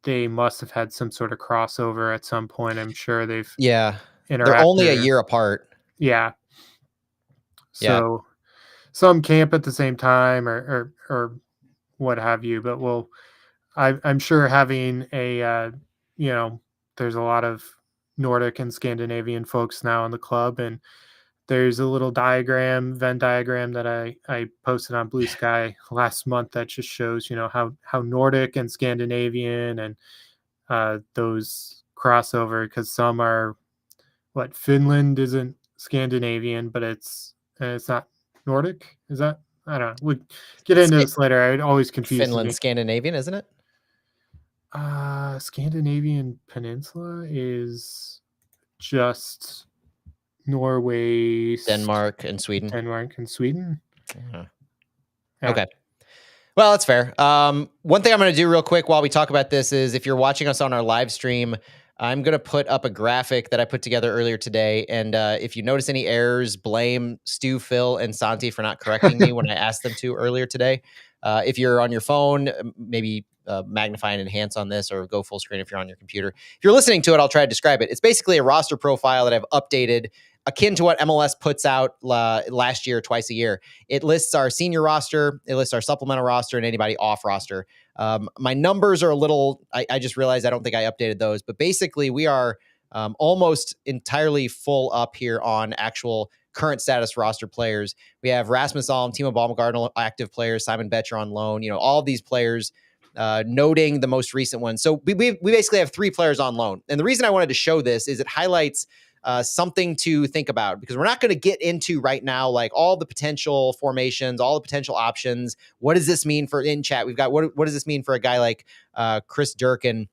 they must have had some sort of crossover at some point. I'm sure they've interacted. They're only a year apart. Yeah. So some camp at the same time or what have you, but I'm sure having there's a lot of Nordic and Scandinavian folks now in the club, and there's a little Venn diagram that I posted on Blue Sky last month that just shows, how Nordic and Scandinavian and those crossover, because some are Finland isn't Scandinavian, but it's not Nordic. Is that? I don't know. We'll get into this later. It always confuses me. Finland Scandinavian, isn't it? Scandinavian Peninsula is just Norway, Denmark, and Sweden. Denmark, and Sweden. Uh-huh. Yeah. Okay. Well, that's fair. One thing I'm going to do real quick while we talk about this is if you're watching us on our live stream, I'm going to put up a graphic that I put together earlier today. And if you notice any errors, blame Stu, Phil, and Santi for not correcting me when I asked them to earlier today. If you're on your phone, maybe magnify and enhance on this or go full screen if you're on your computer. If you're listening to it, I'll try to describe it. It's basically a roster profile that I've updated akin to what MLS puts out last year, twice a year. It lists our senior roster, it lists our supplemental roster, and anybody off roster. My numbers are a little, I just realized I don't think I updated those, but basically we are almost entirely full up here on actual current status roster players. We have Rasmus Alm, Timo Baumgartner, active players, Simon Betcher on loan, all of these players, noting the most recent ones. So we basically have 3 players on loan. And the reason I wanted to show this is it highlights something to think about, because we're not going to get into right now like all the potential formations, all the potential options. What does this mean for in chat? We've got what does this mean for a guy like Chris Durkin?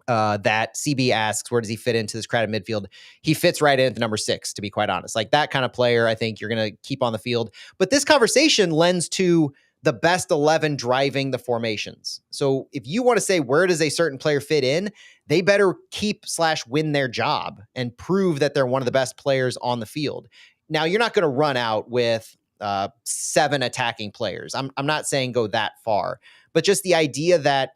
That CB asks, where does he fit into this crowded midfield? He fits right in at the number 6, to be quite honest. Like that kind of player, I think you're going to keep on the field. But this conversation lends to the best 11 driving the formations. So if you want to say where does a certain player fit in, they better keep/win their job and prove that they're one of the best players on the field. Now, you're not going to run out with 7 attacking players. I'm not saying go that far, but just the idea that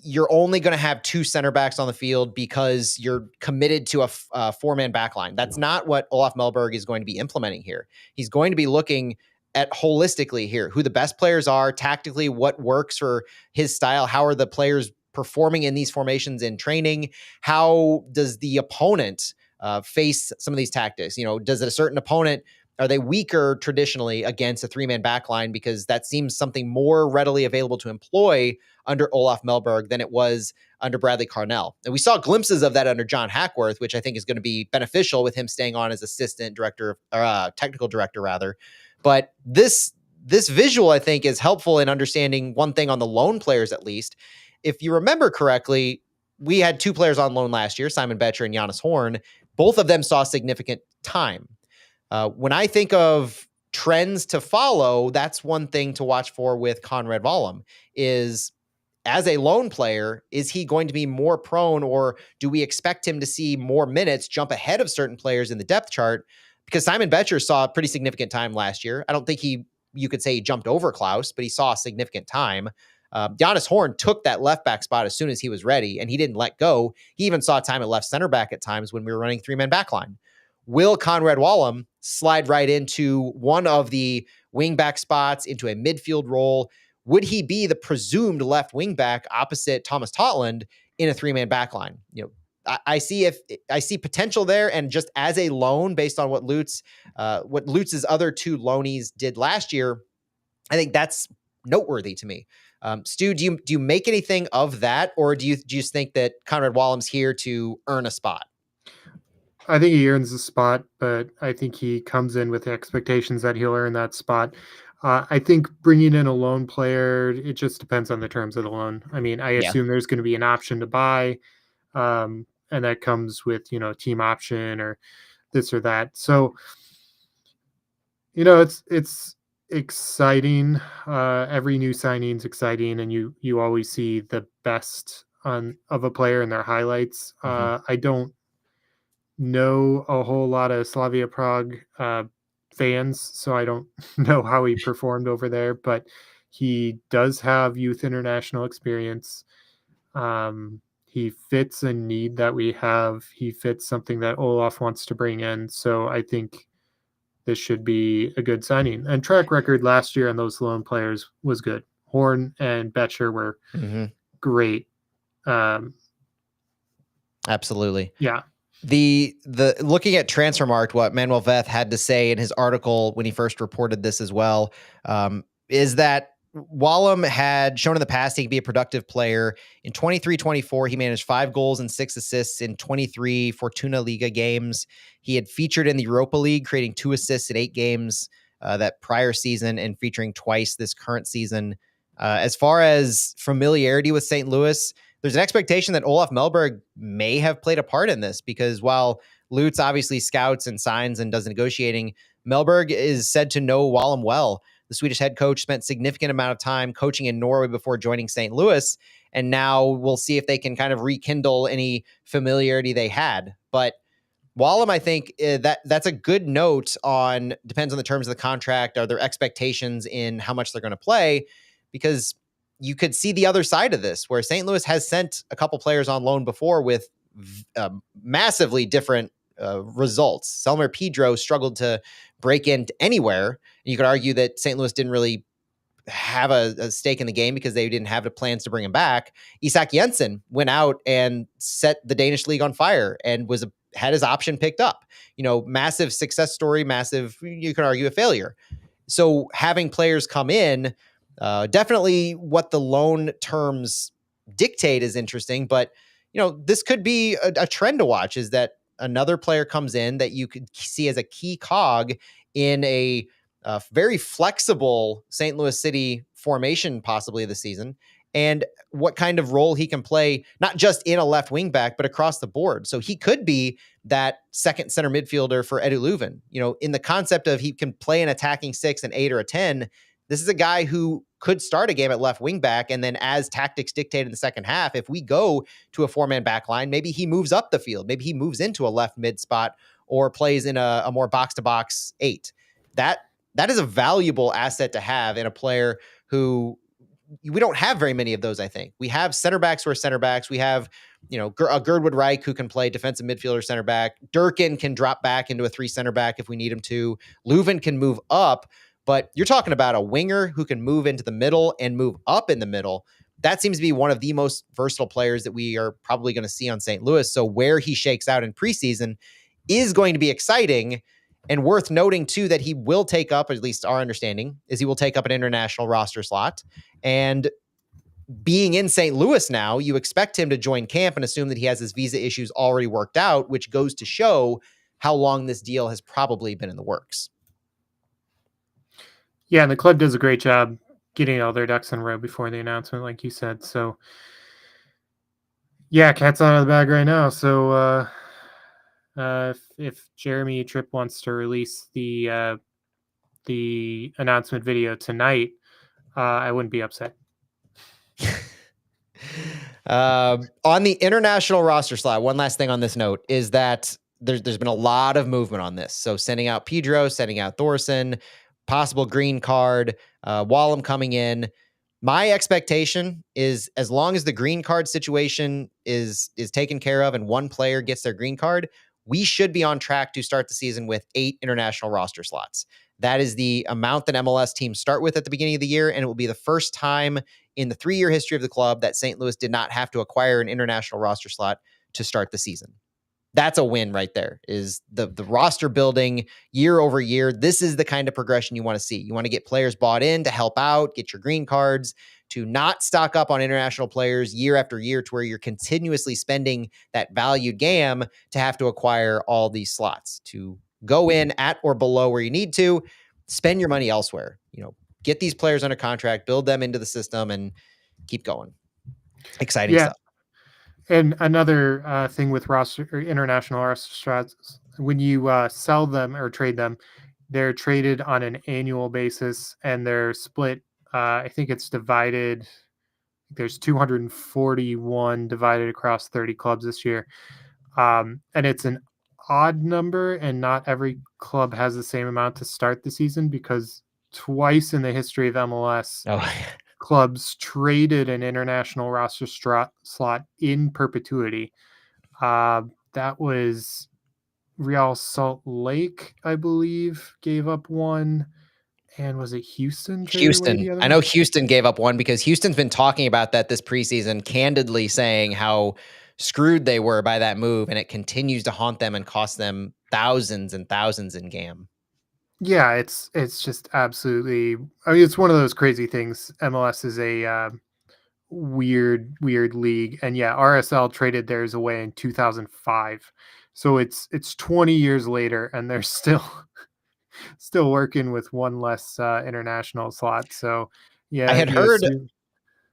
you're only going to have 2 center backs on the field because you're committed to a 4-man back line. That's not what Olaf Melberg is going to be implementing here. He's going to be looking at holistically here, who the best players are, tactically, what works for his style, how are the players performing in these formations in training, how does the opponent face some of these tactics? Does a certain opponent, are they weaker traditionally against a 3-man back line because that seems something more readily available to employ under Olaf Melberg than it was under Bradley Carnell. And we saw glimpses of that under John Hackworth, which I think is going to be beneficial with him staying on as assistant director, or technical director rather. But this visual, I think, is helpful in understanding one thing on the loan players, at least. If you remember correctly, we had 2 players on loan last year, Simon Betcher and Jonas Horn. Both of them saw significant time. When I think of trends to follow, that's one thing to watch for with Conrad Wallem is, as a loan player, is he going to be more prone, or do we expect him to see more minutes, jump ahead of certain players in the depth chart? Because Simon Betcher saw pretty significant time last year. I don't think you could say he jumped over Klaus, but he saw significant time. Jonas Horn took that left back spot as soon as he was ready, and he didn't let go. He even saw time at left center back at times when we were running 3-man back line. Will Conrad Wallem slide right into one of the wing back spots, into a midfield role? Would he be the presumed left wing back opposite Thomas Totland in a 3-man back line? I see potential there, and just as a loan, based on what Lutz's other 2 loanees did last year, I think that's noteworthy to me. Stu, do you make anything of that, or do you just think that Conrad Wallem's here to earn a spot? I think he earns the spot, but I think he comes in with the expectations that he'll earn that spot. I think bringing in a loan player, it just depends on the terms of the loan. I mean, I assume there's going to be an option to buy, and that comes with, team option or this or that. So, it's exciting. Every new signing is exciting, and you always see the best of a player in their highlights. I don't know a whole lot of Slavia Prague fans, so I don't know how he performed over there, but he does have youth international experience. He fits a need that we have. He fits something that Olaf wants to bring in. So I think this should be a good signing. And track record last year on those loan players was good. Horn and Betcher were great. Absolutely. Yeah. The looking at Transfermarkt, what Manuel Veth had to say in his article when he first reported this as well, is that Wallem had shown in the past he could be a productive player. In 23-24, he managed 5 goals and 6 assists in 23 Fortuna Liga games. He had featured in the Europa League, creating 2 assists in 8 games that prior season, and featuring twice this current season. As far as familiarity with St. Louis, there's an expectation that Olaf Melberg may have played a part in this, because while Lutz obviously scouts and signs and does negotiating. Melberg is said to know Wallem well. The Swedish head coach spent significant amount of time coaching in Norway before joining St. Louis, and now we'll see if they can kind of rekindle any familiarity they had. But Wallem, I think that's a good note on, depends on the terms of the contract. Are there expectations in how much they're going to play? Because you could see the other side of this, where St. Louis has sent a couple players on loan before with massively different results. Selmer Pedro struggled to break into anywhere. You could argue that St. Louis didn't really have a stake in the game because they didn't have the plans to bring him back. Isak Jensen went out and set the Danish league on fire and had his option picked up. Massive success story, massive, you can argue, a failure. So having players come in, definitely what the loan terms dictate is interesting, but this could be a trend to watch, is that another player comes in that you could see as a key cog in a very flexible St. Louis City formation, possibly of the season, and what kind of role he can play, not just in a left wing back, but across the board. So he could be that second center midfielder for Edu Leuven. In the concept of he can play an attacking 6, an 8, or a 10. This is a guy who could start a game at left wing back, and then as tactics dictate in the second half, if we go to a 4-man back line, maybe he moves up the field. Maybe he moves into a left mid spot or plays in a more box-to-box 8. That is a valuable asset to have in a player who we don't have very many of those. I think we have center backs who are center backs. We have, a Gerdwood Reich who can play defensive midfielder, center back. Durkin can drop back into a 3 center back if we need him to. Leuven can move up, but you're talking about a winger who can move into the middle and move up in the middle. That seems to be one of the most versatile players that we are probably going to see on St. Louis. So where he shakes out in preseason is going to be exciting. And worth noting, too, that he will take up, at least our understanding, is he will take up an international roster slot. And being in St. Louis now, you expect him to join camp and assume that he has his visa issues already worked out, which goes to show how long this deal has probably been in the works. Yeah, and the club does a great job getting all their ducks in a row before the announcement, like you said. So, yeah, cat's out of the bag right now. So, if Jeremy Tripp wants to release the announcement video tonight, I wouldn't be upset. On the international roster slot, one last thing on this note is that there's been a lot of movement on this. So sending out Pedro, sending out Thorson, possible green card, Wallem coming in. My expectation is, as long as the green card situation is taken care of and one player gets their green card, we should be on track to start the season with 8 international roster slots. That is the amount that MLS teams start with at the beginning of the year, and it will be the first time in the 3-year history of the club that St. Louis did not have to acquire an international roster slot to start the season. That's a win right there, is the roster building year over year. This is the kind of progression you want to see. You want to get players bought in to help out, get your green cards, to not stock up on international players year after year to where you're continuously spending that valued GAM to have to acquire all these slots, to go in at or below where you need to, spend your money elsewhere. Get these players under contract, build them into the system, and keep going. Exciting stuff. And another thing with roster or international roster slots, when you sell them or trade them, they're traded on an annual basis, and they're split. I think it's divided. There's 241 divided across 30 clubs this year, and it's an odd number, and not every club has the same amount to start the season, because twice in the history of MLS, clubs traded an international roster slot in perpetuity. That was Real Salt Lake, I believe, gave up one. And was it Houston? Houston. I know Houston gave up one, because Houston's been talking about that this preseason, candidly saying how screwed they were by that move, and it continues to haunt them and cost them thousands and thousands in GAM. Yeah, it's just absolutely. I mean, it's one of those crazy things. MLS is a weird league, and yeah, RSL traded theirs away in 2005, so it's 20 years later, and they're still working with one less international slot. So yeah, I had heard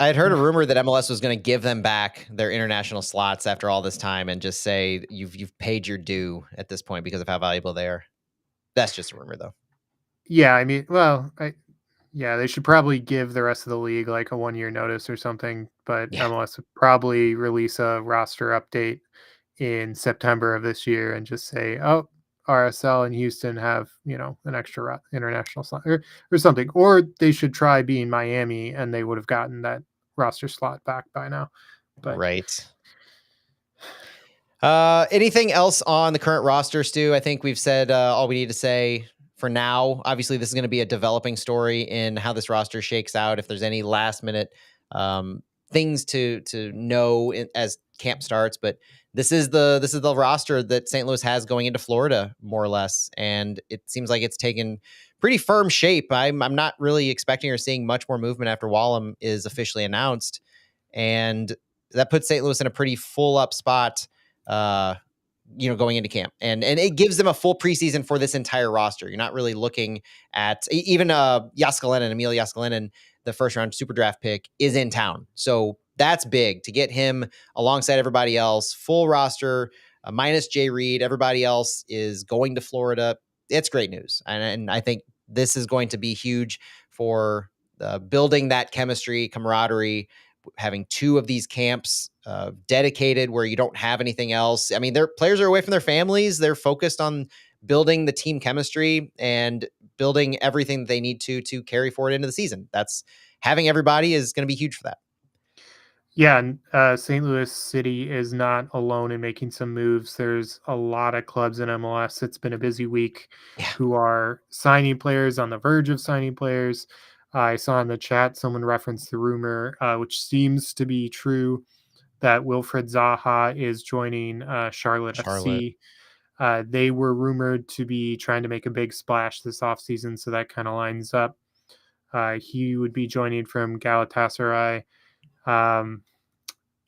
I had heard a rumor that MLS was going to give them back their international slots after all this time and just say you've paid your due at this point because of how valuable they are. That's just a rumor, though. Yeah, I mean, well, yeah, they should probably give the rest of the league like a 1 year notice or something, but Yeah, MLS would probably release a roster update in September of this year and just say, "Oh, RSL and Houston have, an extra international slot or something." Or they should try being Miami and they would have gotten that roster slot back by now. But right. Anything else on the current roster, Stu? I think we've said all we need to say for now. Obviously, this is going to be a developing story in how this roster shakes out. If there's any last minute things to know as camp starts, but this is the roster that St. Louis has going into Florida, more or less, and it seems like it's taken pretty firm shape. I'm not really expecting or seeing much more movement after Wallem is officially announced, and that puts St. Louis in a pretty full up spot uh, going into camp, and it gives them a full preseason for this entire roster. You're not really looking at even Emil Jaskelenin, the first round super draft pick, is in town, so that's big to get him alongside everybody else. Full roster, minus Jay Reed. Everybody else is going to Florida. It's great news, and I think this is going to be huge for building that chemistry, camaraderie, having two of these camps dedicated where you don't have anything else. I mean, their players are away from their families. They're focused on building the team chemistry and building everything that they need to carry forward into the season. That's having everybody is going to be huge for that. yeah, and St. Louis City is not alone in making some moves. There's a lot of clubs in MLS. It's been a busy week Yeah, who are signing players, on the verge of signing players. I saw in the chat someone referenced the rumor, which seems to be true, that Wilfred Zaha is joining Charlotte Charlotte. FC. They were rumored to be trying to make a big splash this offseason, so that kind of lines up. He would be joining from Galatasaray. Um,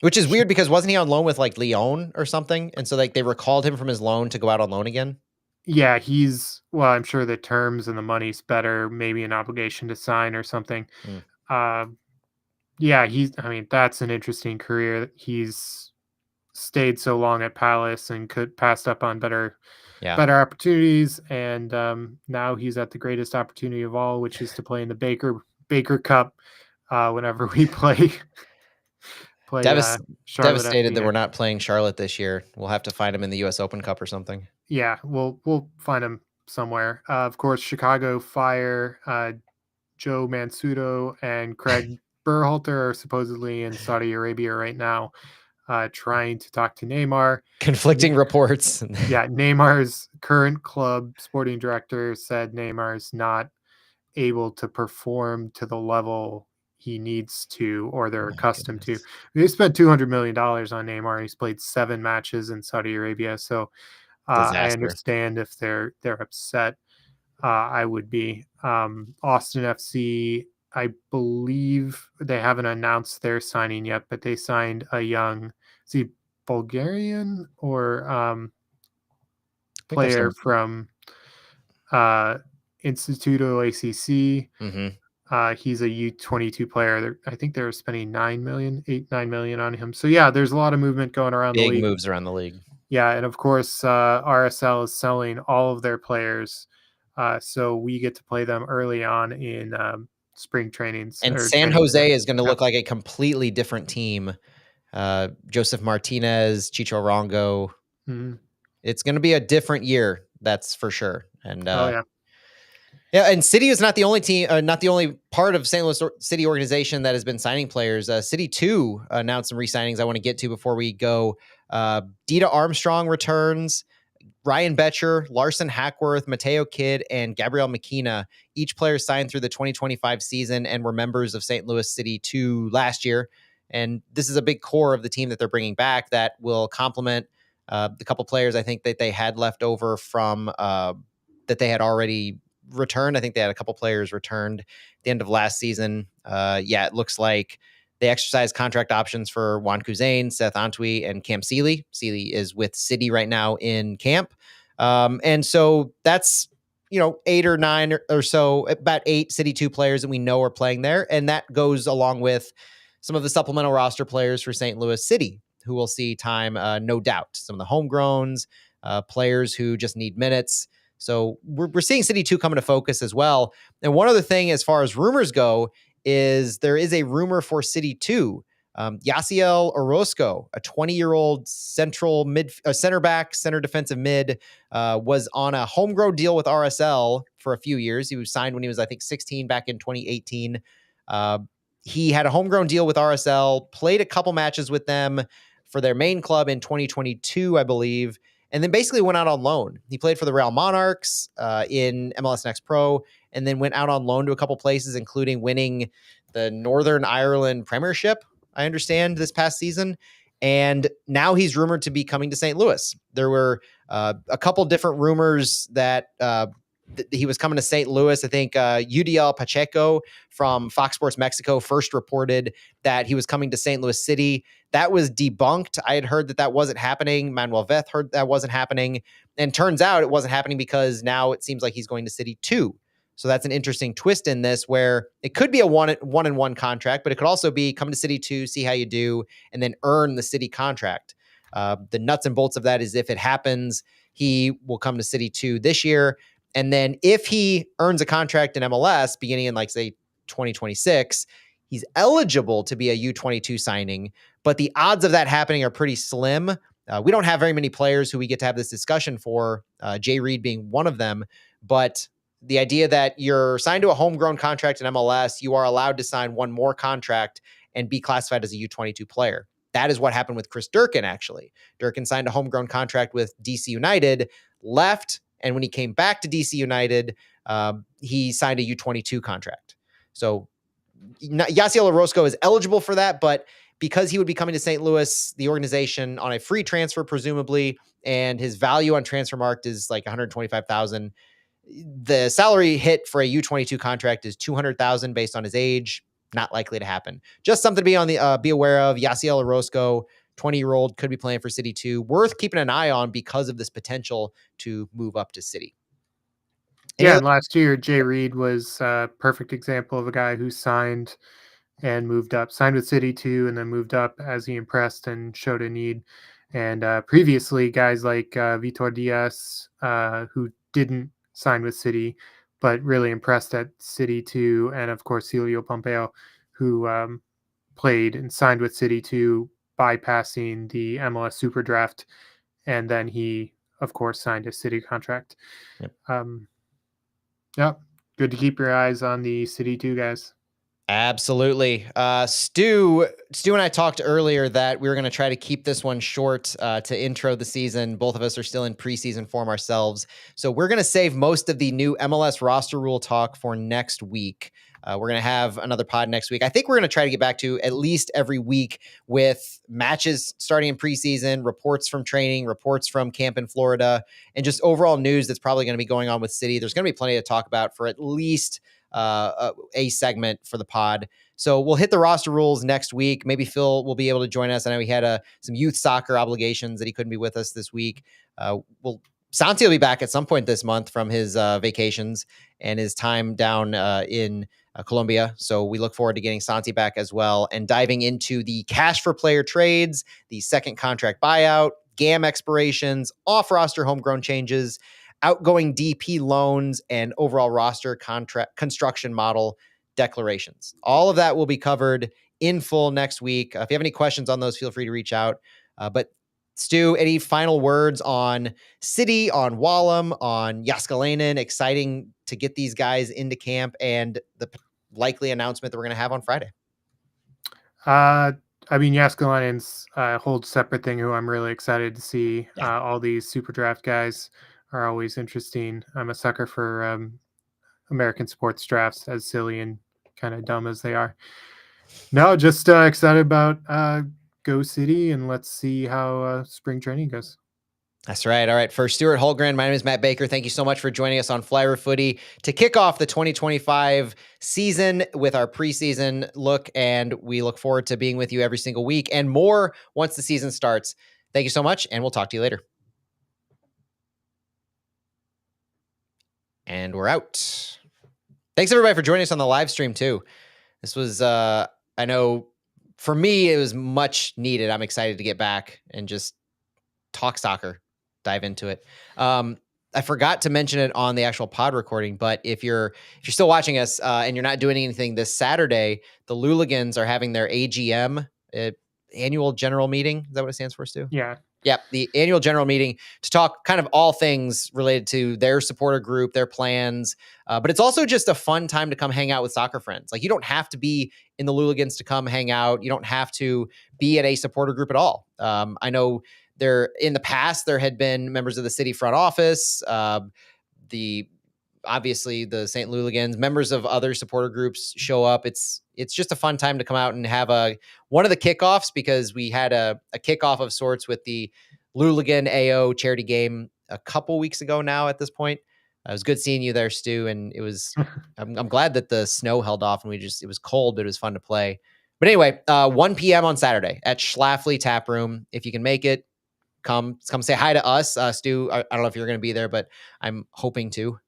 Which is weird because wasn't he on loan with like Lyon or something? And so like they recalled him from his loan to go out on loan again. Yeah, well, I'm sure the terms and the money's better, maybe an obligation to sign or something. Hmm. Uh, yeah, I mean, that's an interesting career. He's stayed so long at Palace and could passed up on Yeah. better opportunities, and now he's at the greatest opportunity of all, which is to play in the Baker Cup whenever we play Devas- Charlotte Devastated FC that we're there. not playing Charlotte this year. We'll have to find him in the US Open Cup or something. Yeah, we'll find him somewhere. Of course, Chicago Fire, Joe Mansudo and Craig Berhalter are supposedly in Saudi Arabia right now, trying to talk to Neymar. Conflicting reports. Yeah, Neymar's current club sporting director said Neymar's not able to perform to the level he needs to or they're My accustomed to. goodness. They spent $200 million on Neymar. He's played 7 matches in Saudi Arabia, so I Disaster. understand if they're upset. I would be. Austin FC, I believe they haven't announced their signing yet, but they signed a young, is he Bulgarian or I think there's player some. from uh, Instituto ACC. Mhm. He's a U22 player. I think they're spending 9 million on him. So yeah, there's a lot of movement going around the Big league. moves around the league. Yeah, and of course, RSL is selling all of their players, so we get to play them early on in spring trainings And or San training camp. Jose is going to Yeah. look like a completely different team. Joseph Martinez, Chicho Rongo. Mhm. It's going to be a different year, that's for sure. And Oh yeah, yeah, and City is not the only team, not the only part of St. Louis City organization that has been signing players. City 2 announced some re-signings I want to get to before we go. Dita Armstrong returns. Ryan Betcher, Larson Hackworth, Mateo Kidd, and Gabriel McKenna. Each player signed through the 2025 season and were members of St. Louis City 2 last year. And this is a big core of the team that they're bringing back that will complement the couple players I think that they had left over from that they had already returned. I think they had a couple players returned at the end of last season. Yeah, it looks like they exercised contract options for Juan Kuzain, Seth Antwi, and Cam Seeley. Seeley is with City right now in camp. And so that's, 8 or 9 or so, about 8 City 2 players that we know are playing there. And that goes along with some of the supplemental roster players for St. Louis City, who will see time, no doubt. Some of the homegrowns, players who just need minutes. So we're seeing City 2 come into focus as well. And one other thing, as far as rumors go, is there is a rumor for City 2. Yasiel Orozco, a 20-year-old center back, center defensive mid, was on a homegrown deal with RSL for a few years. He was signed when he was, I think, 16 back in 2018. He had a homegrown deal with RSL, played a couple matches with them for their main club in 2022, I believe, and then basically went out on loan. He played for the Real Monarchs in MLS Next Pro, and then went out on loan to a couple places, including winning the Northern Ireland Premiership, I understand, this past season. And now he's rumored to be coming to St. Louis. There were a couple different rumors that he was coming to St. Louis. I think UDL Pacheco from Fox Sports Mexico first reported that he was coming to St. Louis City. That was debunked. I had heard that wasn't happening. Manuel Veth heard that wasn't happening. And turns out it wasn't happening because now it seems like he's going to City 2. So that's an interesting twist in this, where it could be a one-and-one contract, but it could also be come to City 2, see how you do, and then earn the City contract. The nuts and bolts of that is if it happens, he will come to City 2 this year. And then if he earns a contract in MLS beginning in, like, say, 2026, he's eligible to be a U22 signing, but the odds of that happening are pretty slim. We don't have very many players who we get to have this discussion for, Jay Reed being one of them, but the idea that you're signed to a homegrown contract in MLS, you are allowed to sign one more contract and be classified as a U22 player. That is what happened with Chris Durkin, actually. Durkin signed a homegrown contract with DC United, left, and when he came back to DC United, he signed a U22 contract. So Yasiel Orozco is eligible for that, but because he would be coming to St. Louis, the organization, on a free transfer, presumably, and his value on Transfermarkt is like $125,000. The salary hit for a U22 contract is $200,000 based on his age. Not likely to happen. Just something to be aware of. Yasiel Orozco, 20-year-old, could be playing for City 2. Worth keeping an eye on because of this potential to move up to City. And last year, Jay Reed was a perfect example of a guy who signed and moved up. Signed with City 2 and then moved up as he impressed and showed a need. And previously, guys like Vitor Diaz, who didn't sign with City, but really impressed at City 2. And of course, Celio Pompeo, who played and signed with City 2, bypassing the MLS Super Draft. And then he, of course, signed a City contract. Yep. Yep. Good to keep your eyes on the City 2 guys. Absolutely. Stu and I talked earlier that we were going to try to keep this one short to intro the season. Both of us are still in preseason form ourselves. So we're going to save most of the new MLS roster rule talk for next week. We're going to have another pod next week. I think we're going to try to get back to at least every week with matches starting in preseason, reports from training, reports from camp in Florida, and just overall news that's probably going to be going on with City. There's going to be plenty to talk about for at least a segment for the pod. So we'll hit the roster rules next week. Maybe Phil will be able to join us. I know he had some youth soccer obligations that he couldn't be with us this week. Santi will be back at some point this month from his vacations and his time down in Colombia. So we look forward to getting Santi back as well and diving into the cash for player trades, the second contract buyout, GAM expirations, off roster homegrown changes, outgoing DP loans, and overall roster contract construction model declarations. All of that will be covered in full next week. If you have any questions on those, feel free to reach out. But Stu, any final words on City, on Wallem, on Jaskalainen? Exciting to get these guys into camp and the likely announcement that we're going to have on Friday. I mean, Jaskalainen's a whole separate thing who I'm really excited to see. Yeah. All these super draft guys are always interesting. I'm a sucker for American sports drafts, as silly and kind of dumb as they are. No, just excited about Go City, and let's see how spring training goes. That's right. All right. For Stuart Holgren, my name is Matt Baker. Thank you so much for joining us on Flyer Footy to kick off the 2025 season with our preseason look. And we look forward to being with you every single week and more once the season starts. Thank you so much, and we'll talk to you later. And we're out. Thanks everybody for joining us on the live stream too. This was, I know for me, it was much needed. I'm excited to get back and just talk soccer, dive into it. I forgot to mention it on the actual pod recording, but if you're still watching us and you're not doing anything this Saturday, the Luligans are having their AGM, annual general meeting. Is that what it stands for, Stu? Yeah. Yeah, the annual general meeting to talk kind of all things related to their supporter group, their plans. But it's also just a fun time to come hang out with soccer friends. Like, you don't have to be in the Luligans to come hang out. You don't have to be at a supporter group at all. I know in the past, there had been members of the city front office, the obviously the St. Luligans, members of other supporter groups show up. It's just a fun time to come out and have one of the kickoffs, because we had a kickoff of sorts with the Luligan AO charity game a couple weeks ago now at this point. It was good seeing you there, Stu, and it was I'm glad that the snow held off and it was cold, but it was fun to play. But anyway, 1 p.m. on Saturday at Schlafly Tap Room. If you can make it, come say hi to us. Stu, I don't know if you're going to be there, but I'm hoping to.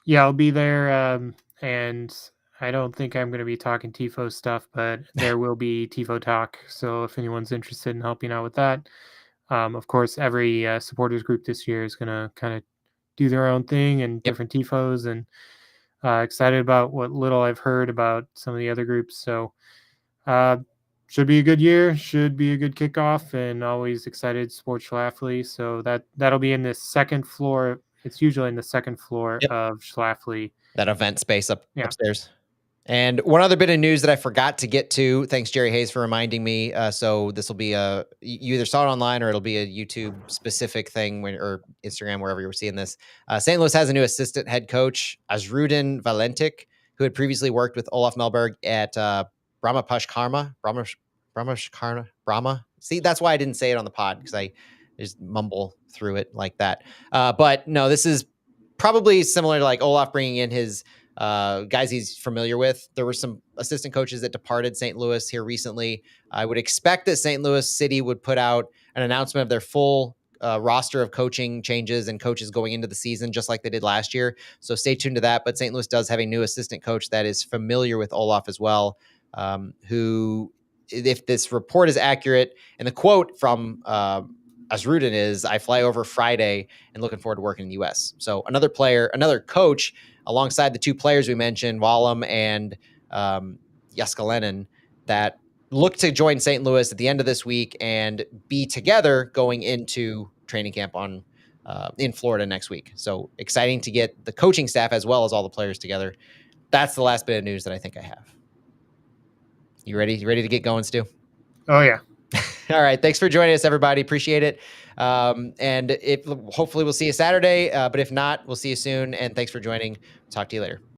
Yeah, I'll be there. And I don't think I'm going to be talking TIFO stuff, but there will be TIFO talk. So if anyone's interested in helping out with that, of course, every supporters group this year is going to kind of do their own thing and different TIFOs, and excited about what little I've heard about some of the other groups. So should be a good year, should be a good kickoff, and always excited to support Schlafly. So that'll be in the second floor. It's usually in the second floor of Schlafly. That event space upstairs. And one other bit of news that I forgot to get to, thanks Jerry Hayes for reminding me. So this will be you either saw it online or it'll be a YouTube specific thing or Instagram, wherever you're seeing this. St. Louis has a new assistant head coach, Azrudin Valentik, who had previously worked with Olaf Melberg at Brahma. See, that's why I didn't say it on the pod, because I just mumble through it like that. But no, this is probably similar to like Olaf bringing in his guys he's familiar with. There were some assistant coaches that departed St. Louis here recently. I would expect that St. Louis City would put out an announcement of their full roster of coaching changes and coaches going into the season, just like they did last year. So stay tuned to that. But St. Louis does have a new assistant coach that is familiar with Olaf as well, who, if this report is accurate, and the quote from Azrudin is, "I fly over Friday and looking forward to working in the U.S." So another coach, alongside the two players we mentioned, Wallem and Jaskalenin, that look to join St. Louis at the end of this week and be together going into training camp in Florida next week. So exciting to get the coaching staff as well as all the players together. That's the last bit of news that I think I have. You ready? You ready to get going, Stu? Oh, yeah. All right. Thanks for joining us, everybody. Appreciate it. And hopefully we'll see you Saturday. But if not, we'll see you soon. And thanks for joining. Talk to you later.